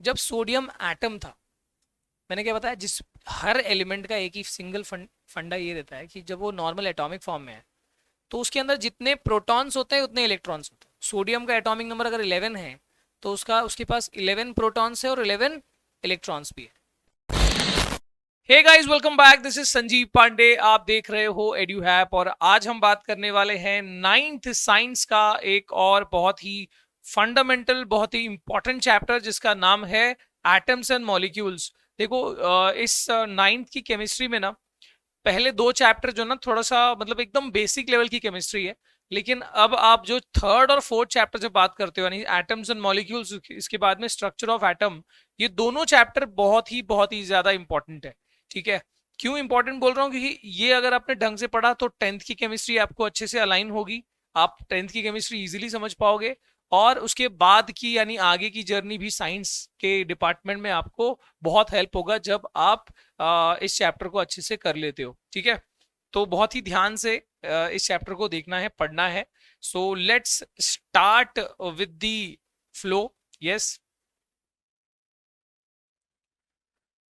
जब sodium atom था, मैंने क्या बताया, जिस हर एलिमेंट का एक ही सिंगल फंडा ये रहता है कि जब वो नॉर्मल एटॉमिक फॉर्म में है तो उसके अंदर जितने प्रोटॉन्स होते हैं उतने इलेक्ट्रॉन्स होते हैं। सोडियम का एटॉमिक नंबर अगर 11 है तो उसके पास 11 प्रोटॉन्स है और 11 इलेक्ट्रॉन्स भी है। Hey guys, welcome back, this is Sanjeev Pandey, आप देख रहे हो एड्यूहैप। और आज हम बात करने वाले हैं नाइन्थ साइंस का एक और बहुत ही फंडामेंटल, बहुत ही इंपॉर्टेंट चैप्टर जिसका नाम है एटम्स एंड मॉलिक्यूल्स। देखो, इस नाइन्थ की केमिस्ट्री में ना पहले दो चैप्टर जो ना थोड़ा सा मतलब एकदम बेसिक लेवल की केमिस्ट्री है, लेकिन अब आप जो थर्ड और फोर्थ चैप्टर से बात करते हो यानी एटम्स एंड मॉलिक्यूल्स, इसके बाद में स्ट्रक्चर ऑफ एटम, ये दोनों चैप्टर बहुत ही ज्यादा इंपॉर्टेंट है। ठीक है, क्यों इंपॉर्टेंट बोल रहा हूँ, क्योंकि ये अगर आपने ढंग से पढ़ा तो टेंथ की केमिस्ट्री आपको अच्छे से अलाइन होगी, आप टेंथ की केमिस्ट्री इजीली समझ पाओगे। और उसके बाद की यानी आगे की जर्नी भी साइंस के डिपार्टमेंट में आपको बहुत हेल्प होगा जब आप इस चैप्टर को अच्छे से कर लेते हो। ठीक है, तो बहुत ही ध्यान से इस चैप्टर को देखना है, पढ़ना है। So let's start with the flow. Yes,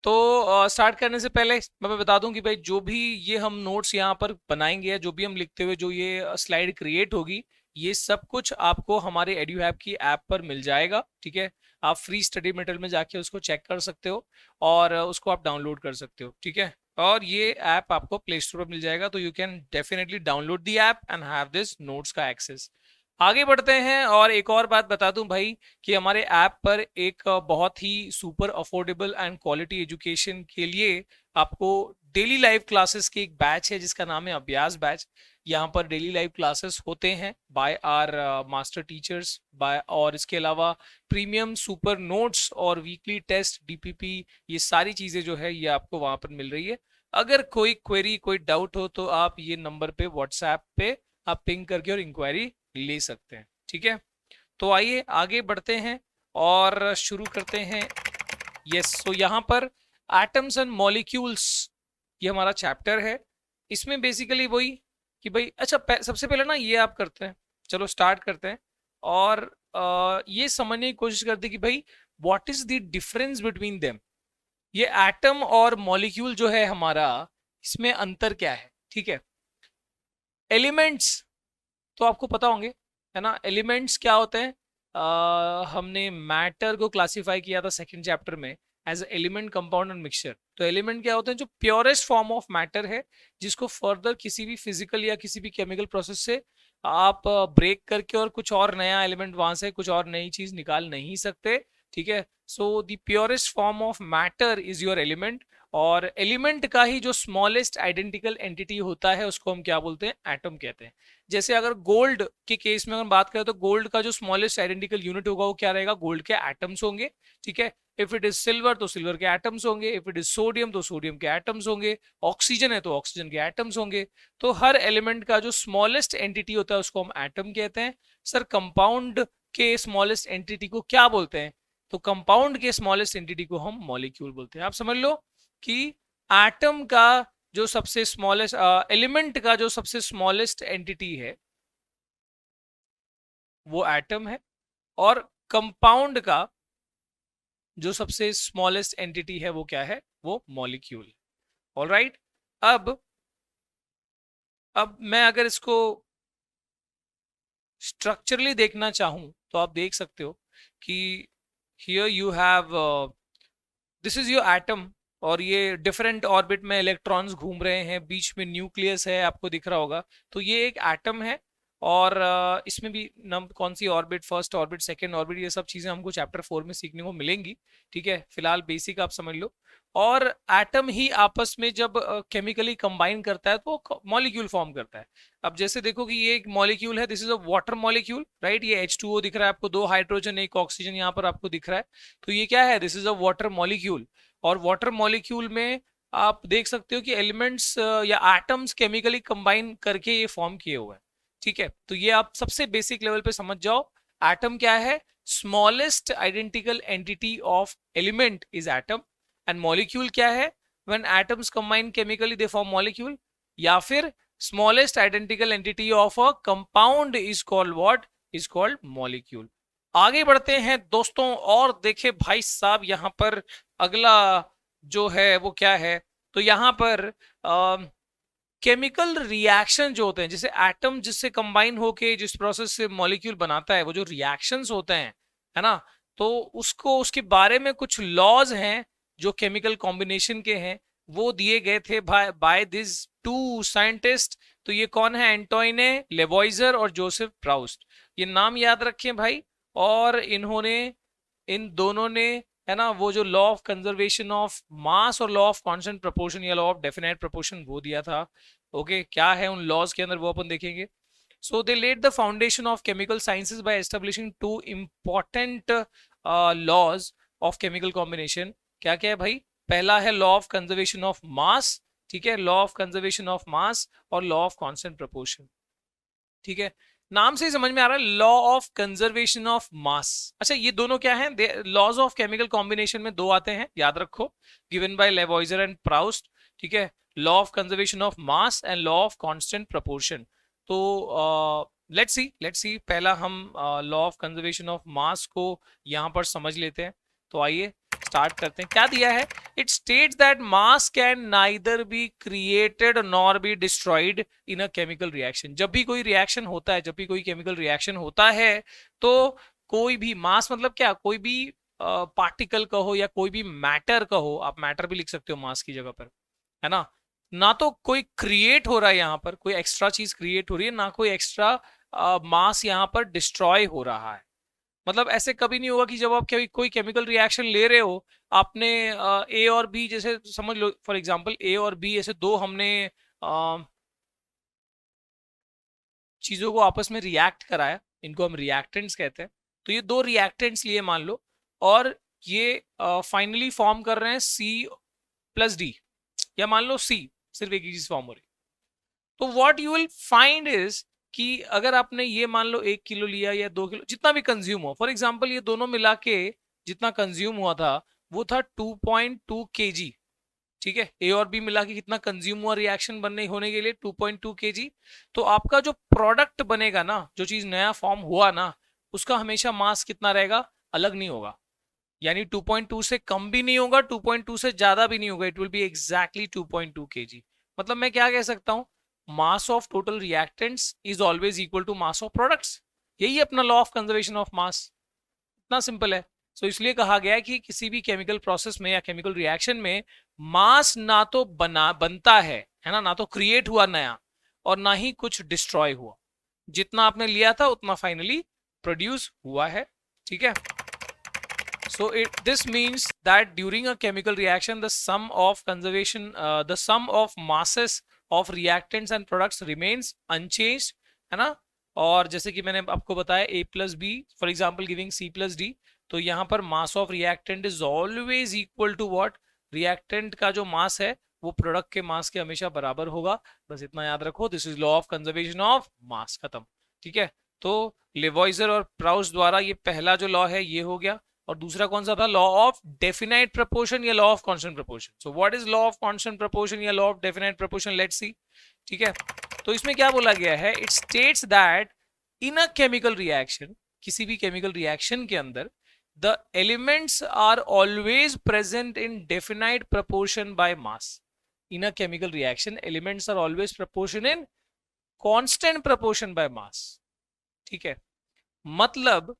तो स्टार्ट करने से पहले मैं बता दूं कि भाई जो भी ये हम नोट्स यहाँ पर बनाएंगे या जो भी हम लिखते हुए जो ये स्लाइड क्रिएट होगी, ये सब कुछ आपको हमारे एड्यूहैप की ऐप पर मिल जाएगा। ठीक है, आप फ्री स्टडी मटेरियल में जाके उसको चेक कर सकते हो और उसको आप डाउनलोड कर सकते हो। ठीक है, और ये ऐप आपको प्ले स्टोर पर मिल जाएगा, तो you can definitely download the app and have this notes का एक्सेस। आगे बढ़ते हैं और एक और बात बता दूं भाई कि हमारे ऐप पर एक बहुत ही super affordable and quality education के लिए आपको डेली लाइव क्लासेस की एक बैच है जिसका नाम है अभ्यास बैच। यहाँ पर डेली लाइव क्लासेस होते हैं by our master teachers by, और इसके अलावा प्रीमियम सुपर नोट्स और वीकली टेस्ट डीपीपी, ये सारी चीजें जो है ये आपको वहां पर मिल रही है। अगर कोई क्वेरी, कोई डाउट हो तो आप ये नंबर पे व्हाट्सएप पे आप पिंग करके और इंक्वायरी ले सकते हैं। ठीक है, तो आइए आगे बढ़ते हैं और शुरू करते हैं। यस, तो यहाँ पर एटम्स एंड मॉलिक्यूल्स ये हमारा चैप्टर है। इसमें बेसिकली वही कि भाई अच्छा सबसे पहले ना ये आप करते हैं, चलो स्टार्ट करते हैं और ये समझने की कोशिश करते हैं कि भाई what is the difference between them. ये एटम और मॉलिक्यूल जो है हमारा, इसमें अंतर क्या है। ठीक है, एलिमेंट्स तो आपको पता होंगे, है ना। एलिमेंट्स क्या होते हैं, हमने मैटर को क्लासिफाई किया था सेकंड चैप्टर में as element, compound and mixture. तो एलिमेंट क्या होते हैं, जो प्योरेस्ट फॉर्म ऑफ मैटर है, जिसको फर्दर किसी भी फिजिकल या किसी भी केमिकल प्रोसेस से आप ब्रेक करके और कुछ और नया एलिमेंट वहां से कुछ और नई चीज निकाल नहीं सकते। ठीक है, so the purest form of matter is your element. और एलिमेंट का ही जो स्मॉलेस्ट आइडेंटिकल एंटिटी होता है उसको हम क्या बोलते हैं, एटम कहते हैं। जैसे अगर गोल्ड के केस में अगर बात करें तो गोल्ड का जो स्मॉलेस्ट आइडेंटिकल यूनिट होगा वो क्या रहेगा, गोल्ड के एटम्स होंगे। ठीक है, इफ इट इज सिल्वर तो सिल्वर के एटम्स होंगे, इफ इट इज सोडियम तो सोडियम के एटम्स होंगे, ऑक्सीजन है तो ऑक्सीजन के एटम्स होंगे। तो हर एलिमेंट का जो स्मॉलेस्ट एंटिटी होता है उसको हम एटम कहते हैं। सर कंपाउंड के स्मॉलेस्ट एंटिटी को क्या बोलते हैं, तो कंपाउंड के स्मॉलेस्ट एंटिटी को हम मॉलिक्यूल बोलते हैं। आप समझ लो कि एटम का जो सबसे स्मॉलेस्ट एलिमेंट का जो सबसे स्मॉलेस्ट एंटिटी है वो एटम है, और कंपाउंड का जो सबसे स्मॉलेस्ट एंटिटी है वो क्या है, वो मॉलिक्यूल। ऑलराइट, अब अब मैं अगर इसको स्ट्रक्चरली देखना चाहूं तो आप देख सकते हो कि here you have, this is your atom, और ये डिफरेंट ऑर्बिट में इलेक्ट्रॉन्स घूम रहे हैं, बीच में न्यूक्लियस है, आपको दिख रहा होगा। तो ये एक एटम है, और इसमें भी नम कौन सी orbit, first orbit, second orbit, ये सब चीजें हमको चैप्टर 4 में सीखने को मिलेंगी। ठीक है, फिलहाल बेसिक आप समझ लो। और एटम ही आपस में जब केमिकली कंबाइन करता है तो मॉलिक्यूल फॉर्म करता है। अब जैसे देखो कि ये एक मॉलिक्यूल है, this is a water molecule, right. ये H2O दिख रहा है आपको, दो हाइड्रोजन एक ऑक्सीजन यहाँ पर आपको दिख रहा है। तो ये क्या है, this is a water molecule. और वाटर मॉलिक्यूल में आप देख सकते हो कि एलिमेंट्स या एटम्स केमिकली कंबाइन करके ये फॉर्म किए हुए हैं। ठीक है, तो ये आप सबसे बेसिक लेवल पे समझ जाओ। एटम क्या है, smallest identical entity of element is atom. And molecule क्या है, when atoms combine chemically they form molecule. या फिर smallest identical entity of a compound is called what, is called molecule. आगे बढ़ते हैं दोस्तों, और देखे भाई साहब यहाँ पर अगला जो है वो क्या है। तो यहाँ पर केमिकल रिएक्शन जो होते हैं, जैसे एटम जिससे कंबाइन होके जिस प्रोसेस से मॉलिक्यूल बनाता है, वो जो रिएक्शंस होते हैं, है ना, तो उसको उसके बारे में कुछ लॉज हैं जो केमिकल कॉम्बिनेशन के हैं, वो दिए गए थे बाय दिस टू साइंटिस्ट। तो ये कौन है? एंटोइने लेवॉइजर और जोसेफ प्राउस्ट। ये नाम याद रखें भाई। और इन्होंने, इन दोनों ने, है ना, वो जो law of conservation of mass और लॉ ऑफ कांस्टेंट प्रोपोर्शन या लॉ ऑफ डेफिनेट प्रोपोर्शन वो दिया था। ओके, क्या है उन लॉज के अंदर वो अपन देखेंगे। So they laid the foundation of chemical sciences by establishing two important laws of chemical combination. क्या क्या है भाई? पहला है law of conservation of mass, ठीक है, law of conservation of mass और लॉ ऑफ कांस्टेंट प्रोपोर्शन। ठीक है, नाम से ही समझ में आ रहा है, लॉ ऑफ कंजर्वेशन ऑफ मास। अच्छा, ये दोनों क्या हैं? लॉज ऑफ केमिकल कॉम्बिनेशन में दो आते हैं, याद रखो, गिवन बाय लेवॉइजर एंड प्राउस्ट। ठीक है, law of conservation of mass and law of constant proportion. तो लेट्स सी पहला हम लॉ ऑफ कंजर्वेशन ऑफ मास को यहां पर समझ लेते हैं। तो आइए स्टार्ट करते हैं। क्या दिया है? It states that mass can neither be created nor be destroyed in a chemical reaction. जब भी कोई रिएक्शन होता है, जब भी कोई केमिकल रिएक्शन होता है, तो कोई भी मास मतलब क्या? कोई भी पार्टिकल कहो या कोई भी मैटर कहो, आप मैटर भी लिख सकते हो मास की जगह पर, है ना। ना तो कोई क्रिएट हो रहा है यहाँ पर, कोई एक्स्ट्रा चीज क्रिएट हो रही है, ना कोई एक्स्ट्रा मास यहाँ पर डिस्ट्रॉय हो रहा है। मतलब ऐसे कभी नहीं होगा कि जब आप कोई केमिकल रिएक्शन ले रहे हो, आपने ए और बी, जैसे समझ लो फॉर एग्जांपल ए और बी ऐसे दो हमने चीजों को आपस में रिएक्ट कराया, इनको हम रिएक्टेंट्स कहते हैं। तो ये दो रिएक्टेंट्स लिए मान लो, और ये फाइनली फॉर्म कर रहे हैं सी प्लस डी, या मान लो सी, सिर्फ एक ही चीज फॉर्म हो रही। तो what you will find is कि अगर आपने ये मान लो 1 किलो लिया या 2 किलो, जितना भी कंज्यूम हो, फॉर एग्जाम्पल ये दोनों मिला के जितना कंज्यूम हुआ था वो था 2.2 kg। ठीक है, ए और बी मिला के कितना कंज्यूम हुआ रिएक्शन बनने होने के लिए? 2.2 kg। तो आपका जो प्रोडक्ट बनेगा ना, जो चीज नया फॉर्म हुआ ना, उसका हमेशा मास कितना रहेगा? अलग नहीं होगा। यानी 2.2 से कम भी नहीं होगा, 2.2 से ज्यादा भी नहीं होगा, it will be exactly 2.2 kg। मतलब मैं क्या कह सकता हूं? Mass of total reactants is always equal to mass of products. यही अपना law of conservation of mass, इतना सिंपल है। सो इसलिए कहा गया है कि किसी भी केमिकल प्रोसेस में या केमिकल रिएक्शन में मास ना तो बनता है ना, ना तो क्रिएट हुआ नया, और ना ही कुछ डिस्ट्रॉय हुआ। जितना आपने लिया था उतना फाइनली प्रोड्यूस हुआ है। ठीक है, so this means that during a chemical reaction the sum of conservation the sum of masses of reactants and products remains unchanged, है ना। और जैसे कि मैंने आपको बताया a plus b for example giving c plus d, तो यहाँ पर mass of reactant is always equal to what? reactant का जो mass है वो प्रोडक्ट के मास के हमेशा बराबर होगा। बस इतना याद रखो, this is law of conservation of मास, खत्म। ठीक है, तो लेवॉइजर और प्राउस द्वारा ये पहला जो लॉ है ये हो गया। और दूसरा कौन सा था? लॉ ऑफ डेफिनाइट प्रोपोर्शन या law of constant proportion. So what is law of constant proportion या law of definite proportion? Let's see. ठीक है, तो इसमें क्या बोला गया है? It states that in a chemical reaction, किसी भी केमिकल रिएक्शन के अंदर, the elements are always present in definite proportion by mass. In a chemical reaction elements are always proportion in constant proportion by मास। ठीक है, मतलब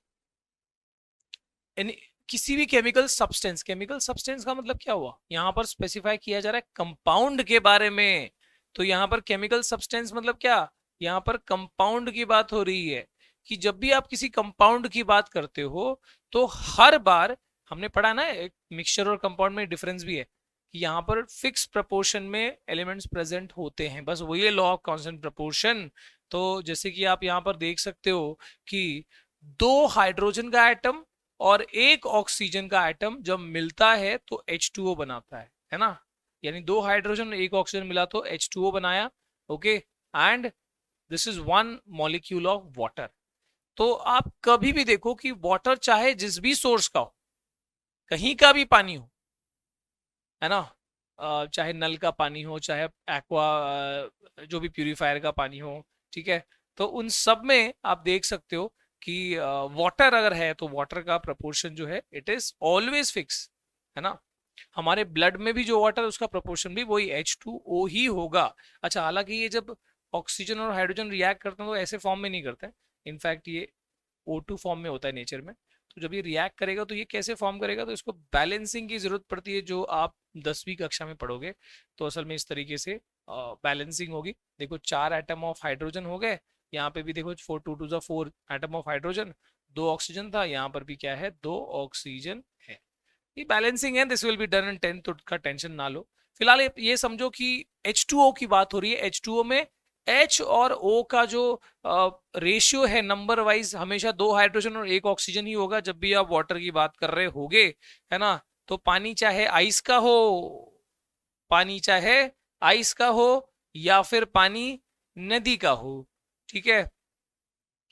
किसी भी chemical substance, chemical substance का मतलब क्या हुआ? यहां पर स्पेसिफाई किया जा रहा है कंपाउंड के बारे में। तो यहां पर केमिकल सब्सटेंस मतलब क्या? यहां पर कंपाउंड की बात हो रही है, कि जब भी आप किसी कंपाउंड की बात करते हो तो हर बार, हमने पढ़ा ना एक मिक्सचर और कंपाउंड में डिफरेंस भी है, कि यहाँ पर फिक्स प्रपोर्शन में एलिमेंट्स प्रेजेंट होते हैं, बस वही है लॉ ऑफ कांस्टेंट प्रपोर्शन। तो जैसे कि आप यहाँ पर देख सकते हो कि दो हाइड्रोजन का एटम और एक ऑक्सीजन का एटम जब मिलता है तो H2O बनाता है ना। यानी दो हाइड्रोजन एक ऑक्सीजन मिला तो H2O बनाया। Okay, and this is one molecule of water. तो आप कभी भी देखो कि वाटर चाहे जिस भी सोर्स का हो, कहीं का भी पानी हो, है ना, चाहे नल का पानी हो, चाहे एक्वा जो भी प्यूरिफायर का पानी हो, ठीक है, तो उन सब में आप देख सकते हो कि वाटर अगर है तो वाटर का प्रपोर्शन जो है इट इज ऑलवेज फिक्स, है ना। हमारे ब्लड में भी जो वाटर उसका प्रोपोर्शन भी वही H2O ही होगा। अच्छा, हालांकि ये जब ऑक्सीजन और हाइड्रोजन रिएक्ट करते हैं तो ऐसे फॉर्म में नहीं करते हैं, इनफैक्ट ये O2 फॉर्म में होता है नेचर में। तो जब ये रिएक्ट करेगा तो ये कैसे फॉर्म करेगा, तो इसको बैलेंसिंग की जरूरत पड़ती है, जो आप 10वीं कक्षा में पढ़ोगे। तो असल में इस तरीके से बैलेंसिंग होगी। देखो 4 एटम ऑफ हाइड्रोजन हो गए, यहाँ पे भी देखो 4 एटम ऑफ हाइड्रोजन, 2 ऑक्सीजन था, यहाँ पर भी क्या है 2 ऑक्सीजन है। ये बैलेंसिंग है, this will be done in 10th, तो का टेंशन ना लो। फिलहाल ये समझो कि H2O की बात हो रही है। H2O में H और O का जो रेशियो है नंबर वाइज हमेशा 2 हाइड्रोजन और 1 ऑक्सीजन ही होगा जब भी आप वाटर की बात कर रहे होगे, है ना। तो पानी चाहे आइस का हो, पानी चाहे आइस का हो या फिर पानी नदी का हो, ठीक है,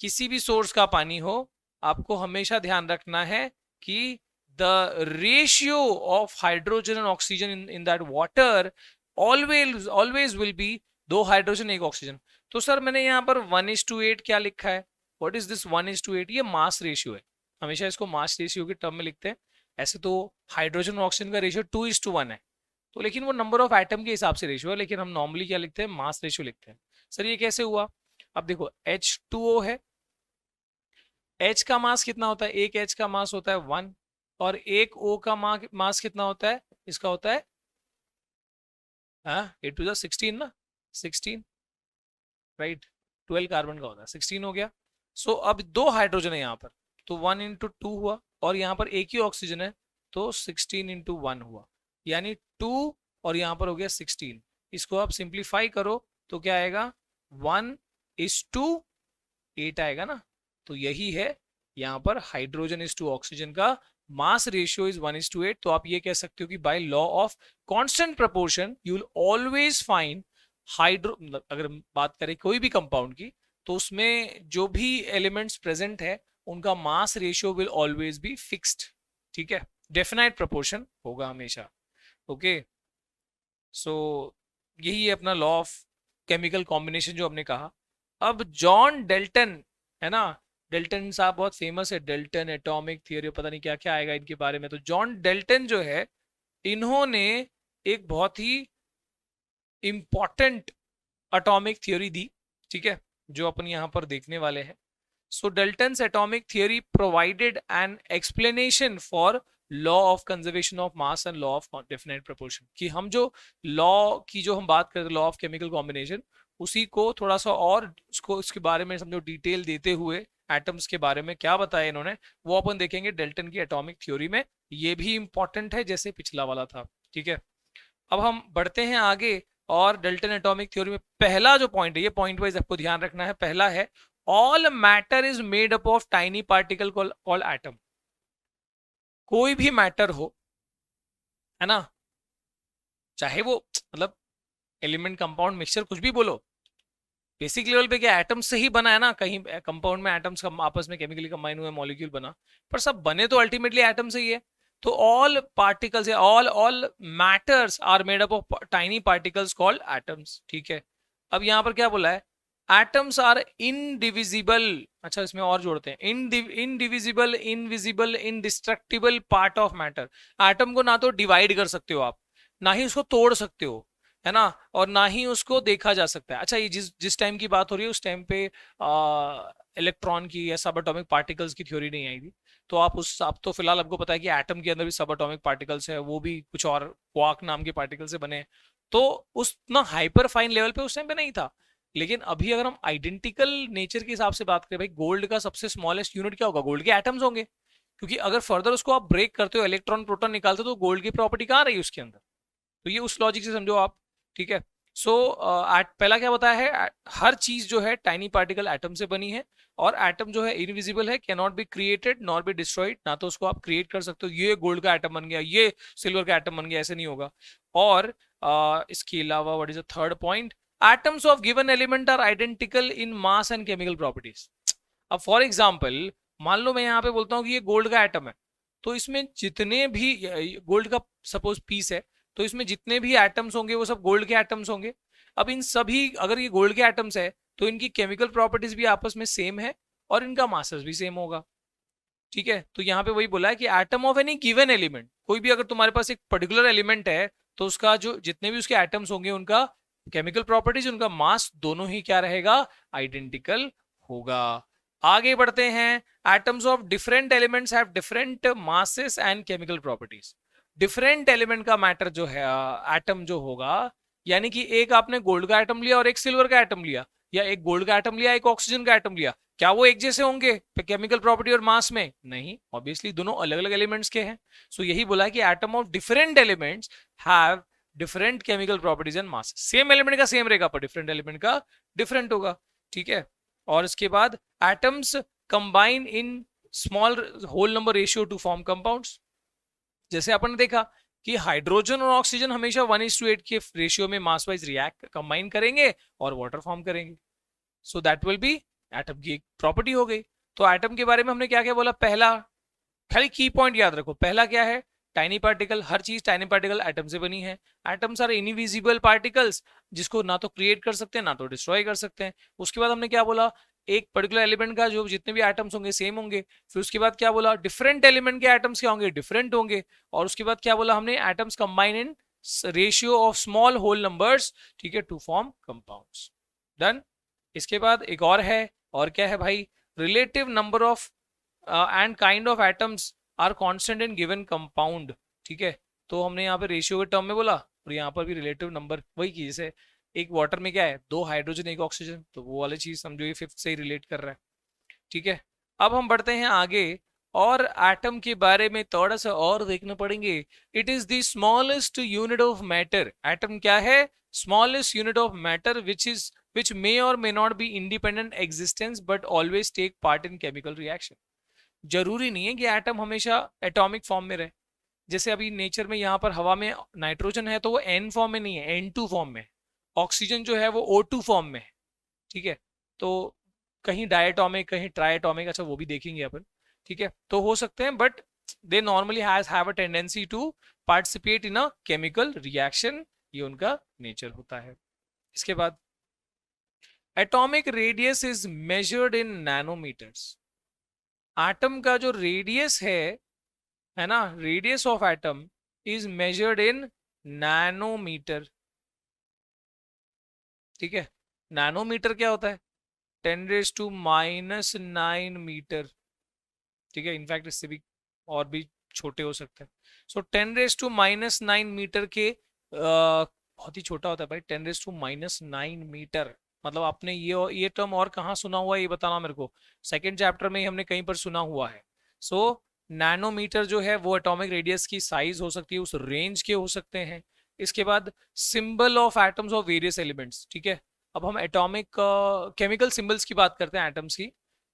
किसी भी सोर्स का पानी हो, आपको हमेशा ध्यान रखना है कि the ratio of hydrogen and oxygen in that water always will be 2 hydrogen 1 oxygen. तो सर मैंने यहाँ पर 1:8 क्या लिखा है, व्हाट इज दिस 1:8? ये मास रेशियो है, हमेशा इसको मास रेशियो के टर्म में लिखते हैं। ऐसे तो हाइड्रोजन और ऑक्सीजन का रेशियो 2:1 है, तो लेकिन वो नंबर ऑफ एटम के हिसाब से रेशियो है, लेकिन हम नॉर्मली क्या लिखते हैं, मास रेशियो लिखते हैं। सर ये कैसे हुआ? अब देखो H2O है, H का मास कितना होता है, एक H का मास होता है 1, और एक O का मास कितना होता है, इसका होता है 8 टू 16 ना, 16 राइट, 12 कार्बन का होता है, 16 हो गया। सो अब 2 हाइड्रोजन है यहाँ पर, तो 1 × 2 हुआ, और यहाँ पर एक ही ऑक्सीजन है, तो 16 × 1 हुआ, यानी 2, और यहाँ पर हो गया 16। इसको आप सिंप्लीफाई करो तो क्या आएगा, 1:8 आएगा ना। तो यही है यहाँ पर हाइड्रोजन इज टू ऑक्सीजन का मास रेशियो इज 1:8। तो आप ये कह सकते हो कि by law of constant proportion you will always find hydro, अगर बात करें कोई भी कंपाउंड की, तो उसमें जो भी एलिमेंट्स प्रेजेंट है उनका mass ratio will always be fixed, ठीक है, डेफिनाइट प्रोपोर्शन होगा हमेशा। ओके, सो यही है अपना लॉ ऑफ केमिकल कॉम्बिनेशन जो हमने कहा। अब जॉन डेल्टन, है ना, डेल्टन साहब बहुत फेमस है, डेल्टन एटॉमिक थियरी, पता नहीं क्या क्या आएगा इनके बारे में। तो जॉन डेल्टन जो है, इन्होंने एक बहुत ही इंपॉर्टेंट एटॉमिक थियरी दी, ठीक है, जो अपन यहाँ पर देखने वाले हैं। So Dalton's atomic theory provided an explanation for law of conservation of mass and law of definite proportion, कि हम जो लॉ की जो हम बात करते हैं, लॉ ऑफ केमिकल कॉम्बिनेशन, उसी को थोड़ा सा और उसको इसके बारे में समझो डिटेल देते हुए एटम्स के बारे में क्या बताया इन्होंने, वो अपन देखेंगे डेल्टन की एटॉमिक थ्योरी में। ये भी इंपॉर्टेंट है जैसे पिछला वाला था, ठीक है। अब हम बढ़ते हैं आगे, और डेल्टन एटॉमिक थ्योरी में पहला जो पॉइंट है, ये पॉइंट वाइज आपको ध्यान रखना है। पहला है all matter is made up of tiny particle called atom. कोई भी मैटर हो, है ना, चाहे वो मतलब एलिमेंट, कंपाउंड, मिक्सचर, कुछ भी बोलो, बेसिक लेवल पे क्या एटम्स से ही बना है ना। कहीं कंपाउंड में एटम्स आपस में केमिकली कंबाइन हुए मॉलिक्यूल बना, पर सब बने तो अल्टीमेटली एटम से ही है। तो ऑल पार्टिकल्स या all matters are made up of tiny particles called atoms, ठीक है। अब यहाँ पर क्या बोला है, एटम्स आर इनडिविजिबल। अच्छा, इसमें और जोड़ते हैं, indivisible, invisible, indestructible part of matter. Atom को ना तो डिवाइड कर सकते हो आप, ना ही उसको तोड़ सकते हो, है ना, और ना ही उसको देखा जा सकता है। अच्छा, ये जिस टाइम की बात हो रही है उस टाइम पे इलेक्ट्रॉन की या सब एटॉमिक पार्टिकल्स की थ्योरी नहीं आई थी। तो आप तो फिलहाल आपको पता है कि एटम के अंदर भी सब एटॉमिक पार्टिकल्स है, वो भी कुछ और क्वार्क नाम के पार्टिकल से बने। तो उस ना हाइपर फाइन लेवल पे उस टाइम पे नहीं था। लेकिन अभी अगर हम आइडेंटिकल नेचर के हिसाब से बात करें, भाई गोल्ड का सबसे स्मॉलेस्ट यूनिट क्या होगा, गोल्ड के एटम्स होंगे, क्योंकि अगर फर्दर उसको आप ब्रेक करते हो, इलेक्ट्रॉन प्रोटॉन निकालते हो, तो गोल्ड की प्रॉपर्टी कहाँ रही उसके अंदर। तो ये उस लॉजिक से समझो आप, ठीक है। सो पहला क्या बताया है, हर चीज जो है टाइनी पार्टिकल एटम से बनी है, और एटम जो है इनविजिबल है, can not be created not be destroyed. ना तो उसको आप क्रिएट कर सकते हो, ये गोल्ड का एटम बन गया, ये सिल्वर का एटम बन गया, ऐसे नहीं होगा। और इसके अलावा what is the third point, atoms of given element are identical in mass and chemical properties. अब फॉर एग्जाम्पल, मान लो मैं यहाँ पे बोलता हूँ कि ये गोल्ड का एटम है, तो इसमें जितने भी गोल्ड का सपोज पीस है, तो इसमें जितने भी एटम्स होंगे वो सब गोल्ड के एटम्स होंगे। अब इन सभी, अगर ये गोल्ड के एटम्स है, तो इनकी केमिकल प्रॉपर्टीज भी आपस में सेम है, और इनका मासेस भी सेम होगा। ठीक है, तो यहाँ पे वही बोला है कि atom of any given element, कोई भी अगर तुम्हारे पास एक पर्टिकुलर एलिमेंट है तो उसका जो जितने भी उसके एटम्स होंगे उनका केमिकल प्रॉपर्टीज, उनका मास दोनों ही क्या रहेगा, आइडेंटिकल होगा। आगे बढ़ते हैं, atoms of different elements have different masses and chemical properties. Different element का मैटर जो है, एटम जो होगा, यानी कि एक आपने गोल्ड का एटम लिया और एक सिल्वर का एटम लिया, या एक गोल्ड का एटम लिया एक ऑक्सीजन का एटम लिया, क्या वो एक जैसे होंगे केमिकल प्रॉपर्टी और मास में? नहीं, ऑब्वियसली दोनों अलग अलग एलिमेंट्स के हैं। सो यही बोला है कि atom of different elements have different chemical properties and mass. Same element का सेम रहेगा पर डिफरेंट एलिमेंट का डिफरेंट होगा। ठीक है, और इसके बाद atoms combine in small whole number ratio to form compounds. जैसे अपन ने देखा कि हाइड्रोजन और ऑक्सीजन हमेशा 1:8 के रेशियो में मास वाइज रिएक्ट कंबाइन करेंगे और वाटर फॉर्म करेंगे। So that will be atom की एक प्रॉपर्टी हो गई। तो एटम के बारे में हमने क्या क्या बोला? पहला, खाली की पॉइंट याद रखो, पहला क्या है? Tiny particle. हर चीज टाइनी पार्टिकल एटम से बनी है। एटम्स आर इनविजिबल पार्टिकल्स, जिसको ना तो क्रिएट कर सकते हैं ना तो डिस्ट्रॉय कर सकते हैं। उसके बाद हमने क्या बोला? एक पर्टिकुलर एलिमेंट का जो जितने भी एटम्स होंगे सेम होंगे। फिर उसके बाद क्या बोला? डिफरेंट एलिमेंट के एटम्स क्या होंगे? डिफरेंट होंगे। और उसके बाद क्या बोला हमने? Atoms combine in ratio of small whole numbers, ठीक है, टू फॉर्म कंपाउंड्स। डन। इसके बाद एक और है, और क्या है भाई? Relative number of and kind of atoms are constant in given compound. ठीक है, तो हमने यहाँ पे रेशियो के टर्म में बोला, और यहाँ पर भी रिलेटिव नंबर वही की, जैसे एक वाटर में क्या है, 2 हाइड्रोजन 1 ऑक्सीजन, तो वो वाली चीज समझो ये फिफ्थ से ही रिलेट कर रहा है। ठीक है, अब हम बढ़ते हैं आगे और एटम के बारे में थोड़ा सा और देखना पड़ेंगे। It is the smallest unit of matter. Atom क्या है? Smallest unit of matter which may or may not be independent existence but always take part in chemical reaction। जरूरी नहीं है कि एटम हमेशा एटॉमिक फॉर्म में रहे। जैसे अभी नेचर में यहाँ पर हवा में नाइट्रोजन है तो वो N फॉर्म में नहीं है, N2 फॉर्म में। ऑक्सीजन जो है वो O2 फॉर्म में है। ठीक है, तो कहीं डायटोमिक कहीं ट्राइटोमिक, अच्छा वो भी देखेंगे अपन। ठीक है, तो हो सकते हैं, but they normally have a tendency to participate in a chemical reaction, ये उनका नेचर होता है। इसके बाद atomic radius is measured in nanometers. Atom का जो रेडियस है ना, radius of atom is measured in nanometer. ठीक है, नैनोमीटर क्या होता है? 10⁻⁹ मीटर। ठीक है, इनफैक्ट इससे भी और भी छोटे हो सकते हैं। सो 10⁻⁹ मीटर के बहुत ही छोटा होता है भाई 10⁻⁹ मीटर। मतलब आपने ये टर्म और कहाँ सुना हुआ है ये बताना मेरे को। सेकंड चैप्टर में ही हमने कहीं पर सुना हुआ है। सो नैनोमीटर जो है वो एटॉमिक रेडियस की साइज हो सकती है, उस रेंज के हो सकते हैं। इसके बाद symbol of atoms of various elements. ठीक है, अब हम एटॉमिक केमिकल सिंबल्स की बात करते हैं एटम्स की।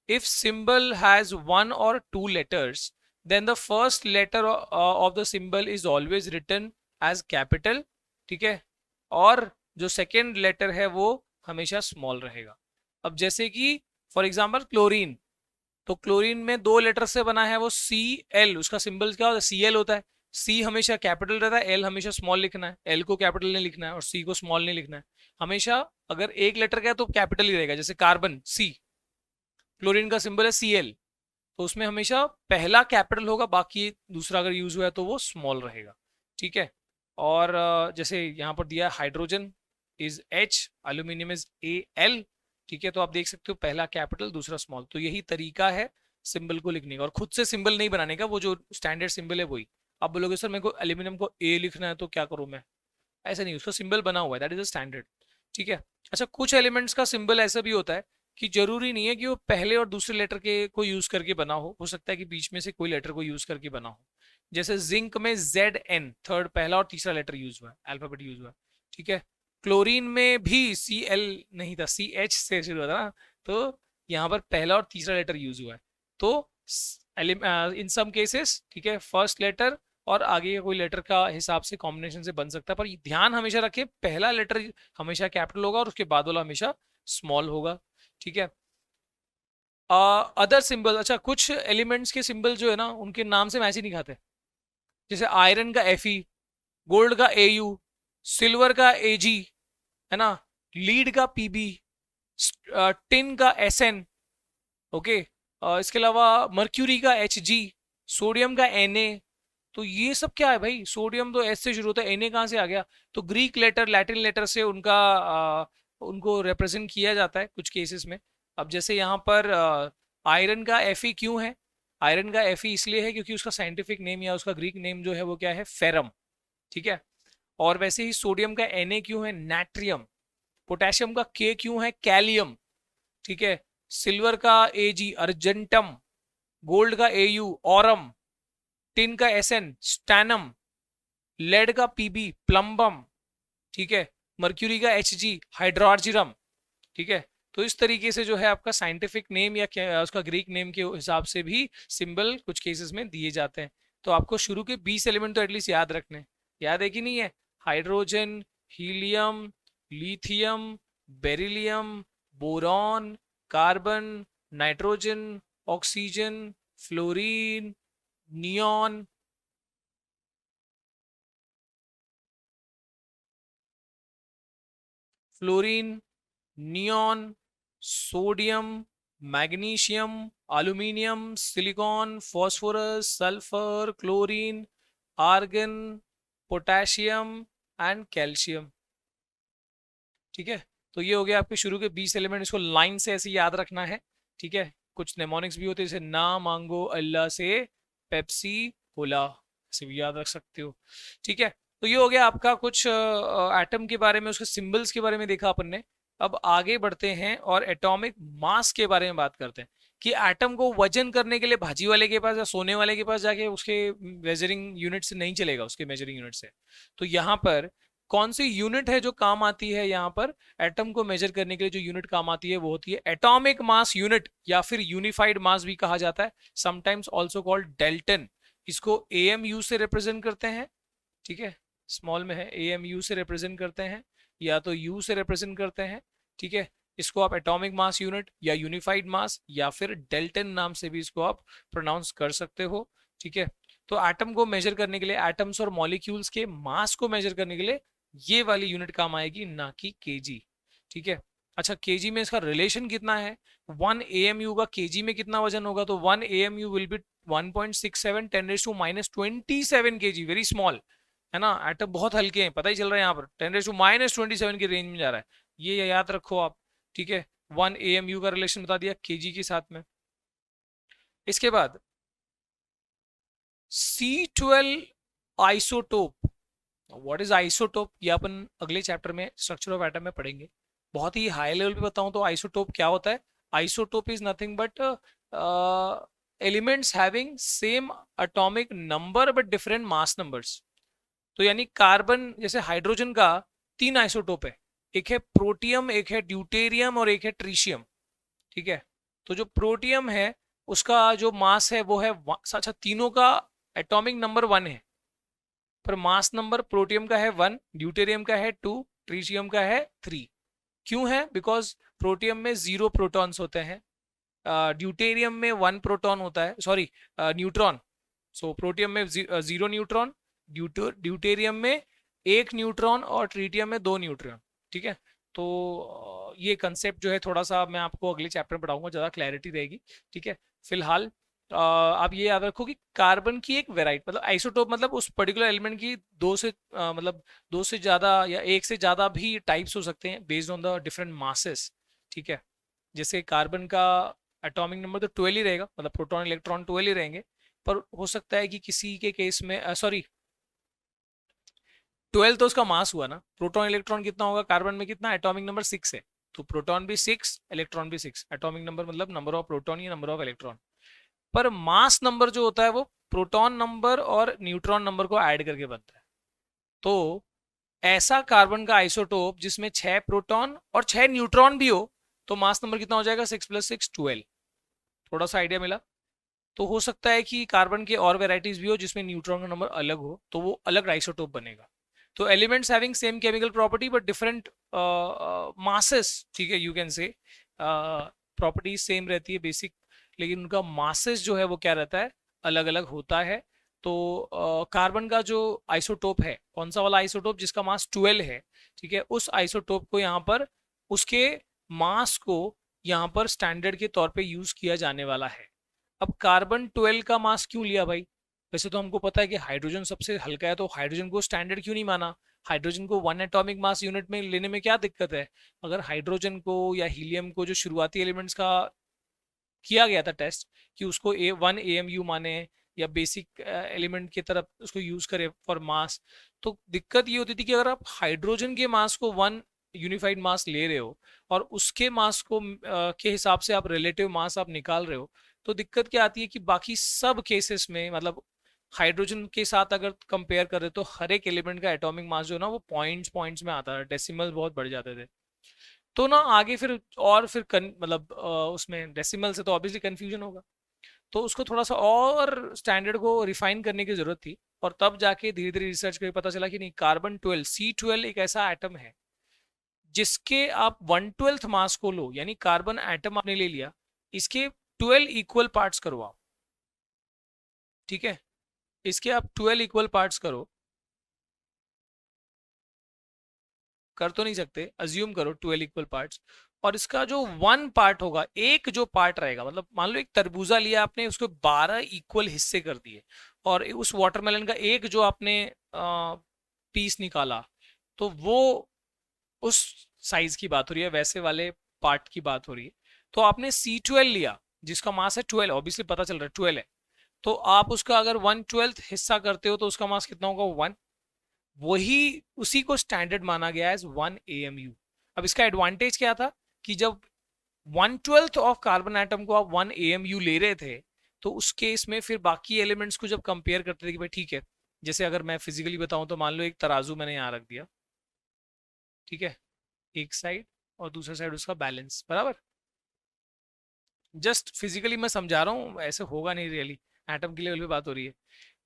If symbol has 1 or 2 letters then the first letter of the symbol is always written as capital. ठीक है, और जो सेकेंड लेटर है वो हमेशा स्मॉल रहेगा। अब जैसे कि फॉर एग्जाम्पल क्लोरीन, तो क्लोरीन में 2 लेटर से बना है वो Cl, उसका सिंबल क्या होता है? Cl होता है। C हमेशा कैपिटल रहता है, L हमेशा स्मॉल लिखना है, L को कैपिटल नहीं लिखना है और C को स्मॉल नहीं लिखना है। हमेशा अगर एक लेटर का है तो कैपिटल ही रहेगा। जैसे कार्बन C, क्लोरीन का सिंबल है Cl, तो उसमें हमेशा पहला कैपिटल होगा, बाकी दूसरा अगर यूज हुआ है तो वो स्मॉल रहेगा। ठीक है, और जैसे यहाँ पर दिया hydrogen is H, aluminium is Al। ठीक है, तो आप देख सकते हो पहला कैपिटल दूसरा स्मॉल। तो यही तरीका है सिंबल को लिखने का, और खुद से सिंबल नहीं बनाने का, वो जो स्टैंडर्ड सिंबल है वही। आप बोलोगे सर मेरे को एल्यूमिनियम को A लिखना है तो क्या करूँ मैं? ऐसा नहीं, उसका सिंबल बना हुआ है, दैट इज अ स्टैंडर्ड। ठीक है, अच्छा कुछ एलिमेंट्स का सिंबल ऐसा भी होता है कि जरूरी नहीं है कि वो पहले और दूसरे लेटर के को यूज करके बना हो सकता है कि बीच में से कोई लेटर को यूज करके बना हो। जैसे जिंक में ZN थर्ड पहला और तीसरा लेटर यूज हुआ है, अल्फाबेट यूज हुआ है। ठीक है, क्लोरीन में भी Cl नहीं था, CH से शुरू हुआ था ना, तो यहाँ पर पहला और तीसरा लेटर यूज हुआ है। तो इन सम केसेस, ठीक है, फर्स्ट लेटर और आगे का कोई लेटर का हिसाब से कॉम्बिनेशन से बन सकता है, पर ध्यान हमेशा रखें पहला लेटर हमेशा कैपिटल होगा और उसके बाद वाला हमेशा स्मॉल होगा। ठीक है, अदर सिंबल, अच्छा कुछ एलिमेंट्स के सिंबल जो है ना उनके नाम से मैच ही नहीं खाते। जैसे आयरन का Fe, गोल्ड का Au, सिल्वर का Ag, है ना, लीड का Pb, टिन का Sn, ओके। इसके अलावा मर्क्यूरी का Hg, सोडियम का Na। तो ये सब क्या है भाई, सोडियम तो एस से शुरू होता है, Na कहाँ से आ गया? तो ग्रीक लेटर, लैटिन लेटर से उनका उनको रिप्रेजेंट किया जाता है कुछ केसेस में। अब जैसे यहाँ पर आयरन का Fe क्यों है? आयरन का Fe इसलिए है क्योंकि उसका साइंटिफिक नेम या उसका ग्रीक नेम जो है वो क्या है, फेरम। ठीक है। और वैसे ही सोडियम का Na क्यों है, नाट्रियम। पोटेशियम का K क्यों है, कैलियम। ठीक है। सिल्वर का Ag, अर्जेंटम। गोल्ड का Au, ऑरम। टिन का Sn, स्टैनम। लेड का Pb, प्लम्बम। ठीक है। मर्क्यूरी का Hg, हाइड्रोर्जिरम। ठीक है। तो इस तरीके से जो है आपका साइंटिफिक नेम या उसका ग्रीक नेम के हिसाब से भी सिंबल कुछ केसेस में दिए जाते हैं। तो आपको शुरू के 20 एलिमेंट तो एटलीस्ट याद रखने, याद है कि नहीं है? Hydrogen, helium, lithium, beryllium, boron, carbon, nitrogen, oxygen, fluorine, neon. Fluorine, neon, sodium, magnesium, aluminium, silicon, phosphorus, sulphur, chlorine, argon, potassium and calcium. ठीक है। तो ये हो गया आपके शुरू के 20 एलिमेंट, इसको लाइन से ऐसे याद रखना है। ठीक है। कुछ नेमोनिक्स भी होते हैं जैसे ना मांगो अल्लाह से पेप्सी कोला, ऐसे भी याद रख सकते हो। ठीक है। तो ये हो गया आपका कुछ एटम के बारे में, उसके सिंबल्स के बारे में देखा अपन ने। अब आगे बढ़ते हैं और एटॉमिक मास के बारे में बात करते हैं कि एटम को वजन करने के लिए भाजी वाले के पास या सोने वाले के पास जाके उसके मेजरिंग यूनिट से नहीं चलेगा, उसके मेजरिंग यूनिट से। तो यहाँ पर कौन सी यूनिट है जो काम आती है यहाँ पर एटम को मेजर करने के लिए? जो यूनिट काम आती है वो होती है एटॉमिक मास यूनिट या फिर यूनिफाइड मास भी कहा जाता है, समटाइम्स आल्सो कॉल्ड डेल्टन। इसको AMU से रिप्रेजेंट करते हैं। ठीक है। स्मॉल में है, AMU से रिप्रेजेंट करते हैं या तो U से रिप्रेजेंट करते हैं। ठीक है। इसको आप एटॉमिक मास यूनिट या यूनिफाइड मास या फिर डेल्टन नाम से भी इसको आप प्रोनाउंस कर सकते हो। ठीक है। तो एटम को मेजर करने के लिए, एटम्स और मॉलिक्यूल्स के मास को मेजर करने के लिए ये वाली यूनिट काम आएगी, ना कि केजी। ठीक है। अच्छा, केजी में इसका रिलेशन कितना है? 1 AMU का केजी में कितना वजन होगा? तो 1 AMU will be 1.67 10⁻27 KG, very small है ना। एटम बहुत हल्के हैं, पता ही चल रहा है यहाँ पर 10⁻27 की रेंज में जा रहा है, ये याद रखो आप। ठीक है। 1 AMU का रिलेशन बता दिया केजी के साथ में। इसके बाद C12 isotope. What is isotope, ये अपन अगले चैप्टर में स्ट्रक्चर ऑफ एटम में पढ़ेंगे। बहुत ही हाई लेवल पे बताऊं तो आइसोटोप क्या होता है? Isotope is nothing but elements having same atomic number but different mass numbers. तो यानी कार्बन, जैसे हाइड्रोजन का 3 आइसोटोप है, एक है प्रोटियम, एक है ड्यूटेरियम और एक है ट्रीशियम। ठीक है। तो जो प्रोटियम है उसका जो मास है वो है अच्छा, तीनों का एटॉमिक नंबर 1 है, पर मास नंबर प्रोटियम का है 1, ड्यूटेरियम का है 2, ट्रीशियम का है 3। क्यों है? बिकॉज प्रोटियम में 0 प्रोटॉन्स होते हैं, ड्यूटेरियम में 1 प्रोटॉन होता है, सॉरी न्यूट्रॉन। सो प्रोटियम में 0 न्यूट्रॉन, ड्यूटेरियम में 1 न्यूट्रॉन और ट्रीटियम में 2 न्यूट्रॉन। ठीक है। तो ये कंसेप्ट जो है थोड़ा सा मैं आपको अगले चैप्टर में पढ़ाऊंगा, ज़्यादा क्लैरिटी रहेगी। ठीक है। फिलहाल आप ये याद रखो कि कार्बन की एक वेराइटी, मतलब आइसोटोप मतलब उस पर्टिकुलर एलिमेंट की मतलब 2 से ज़्यादा या 1 से ज़्यादा भी टाइप्स हो सकते हैं based on the different masses. ठीक है। जैसे कार्बन का एटॉमिक नंबर तो 12 ही रहेगा, मतलब प्रोटॉन इलेक्ट्रॉन 12 ही रहेंगे, पर हो सकता है कि किसी के केस में सॉरी 12 तो उसका मास हुआ ना, प्रोटॉन इलेक्ट्रॉन कितना होगा कार्बन में, कितना? एटॉमिक नंबर 6 है, तो प्रोटॉन भी 6, इलेक्ट्रॉन भी 6, एटॉमिक नंबर मतलब नंबर ऑफ प्रोटॉन या नंबर ऑफ इलेक्ट्रॉन। पर मास नंबर जो होता है वो प्रोटॉन नंबर और न्यूट्रॉन नंबर को ऐड करके बनता है। तो ऐसा कार्बन का आइसोटोप जिसमें 6 प्रोटॉन और 6 न्यूट्रॉन भी हो, तो मास नंबर कितना हो जाएगा? 6 + 6 12। थोड़ा सा आइडिया मिला? तो हो सकता है कि कार्बन के और वेराइटीज भी हो जिसमें न्यूट्रॉन का नंबर अलग हो, तो वो अलग आइसोटोप बनेगा। तो elements having same chemical property but different masses, ठीक है, you can say properties same रहती है बेसिक, लेकिन उनका मासेस जो है वो क्या रहता है, अलग अलग होता है। तो कार्बन का जो आइसोटोप है, कौन सा वाला आइसोटोप? जिसका मास 12 है। ठीक है। उस आइसोटोप को यहाँ पर उसके मास को यहाँ पर स्टैंडर्ड के तौर पे यूज किया जाने वाला है। अब कार्बन 12 का मास क्यों लिया भाई? वैसे तो हमको पता है कि हाइड्रोजन सबसे हल्का है, तो हाइड्रोजन को स्टैंडर्ड क्यों नहीं माना? हाइड्रोजन को 1 एटॉमिक मास यूनिट में लेने में क्या दिक्कत है? अगर हाइड्रोजन को या हीलियम को जो शुरुआती एलिमेंट्स का किया गया था टेस्ट कि उसको A1 AMU माने या बेसिक एलिमेंट की तरफ उसको यूज करें फॉर मास, तो दिक्कत ये होती थी कि अगर आप हाइड्रोजन के मास को 1 यूनिफाइड मास ले रहे हो और उसके मास को के हिसाब से आप रिलेटिव मास आप निकाल रहे हो, तो दिक्कत क्या आती है कि बाकी सब केसेस में मतलब हाइड्रोजन के साथ अगर कंपेयर करें तो हर एक एलिमेंट का एटॉमिक मास जो है ना वो पॉइंट्स पॉइंट्स में आता है, डेसिमल बहुत बढ़ जाते थे। तो ना आगे फिर और फिर मतलब उसमें डेसिमल से तो ऑब्वियसली कंफ्यूजन होगा, तो उसको थोड़ा सा और स्टैंडर्ड को रिफाइन करने की जरूरत थी। और तब जाके धीरे धीरे रिसर्च करके पता चला कि नहीं, कार्बन 12 C12 एक ऐसा एटम है जिसके आप 1/12 मास को लो, यानी कार्बन एटम आपने ले लिया, इसके 12 इक्वल पार्ट्स करो आप, ठीक है, इसके आप 12 इक्वल पार्ट्स करो, कर तो नहीं सकते, अज्यूम करो 12 इक्वल पार्ट्स, और इसका जो 1 पार्ट होगा, एक जो पार्ट रहेगा, मतलब मान लो एक तरबूजा लिया आपने, उसको 12 इक्वल हिस्से कर दिए, और उस वाटरमेलन का एक जो आपने पीस निकाला, तो वो उस साइज की बात हो रही है, वैसे वाले पार्ट की बात हो रही है। तो आपने C12 लिया जिसका मास है 12, ऑब्वियसली पता चल रहा है 12 है, तो आप उसका अगर 1/12 हिस्सा करते हो तो उसका मास कितना होगा? 1। वही उसी को स्टैंडर्ड माना गया एज 1 AMU। अब इसका एडवांटेज क्या था कि जब 1/12 ऑफ कार्बन एटम को आप 1 AMU ले रहे थे, तो उस केस में फिर बाकी एलिमेंट्स को जब कंपेयर करते थे कि भाई ठीक है, जैसे अगर मैं फिजिकली बताऊं तो मान लो एक तराजू मैंने यहाँ रख दिया, ठीक है, एक साइड और दूसरा साइड उसका बैलेंस बराबर, जस्ट फिजिकली मैं समझा रहा हूँ, ऐसे होगा नहीं रियली, एटम की लेवल पे बात हो रही है।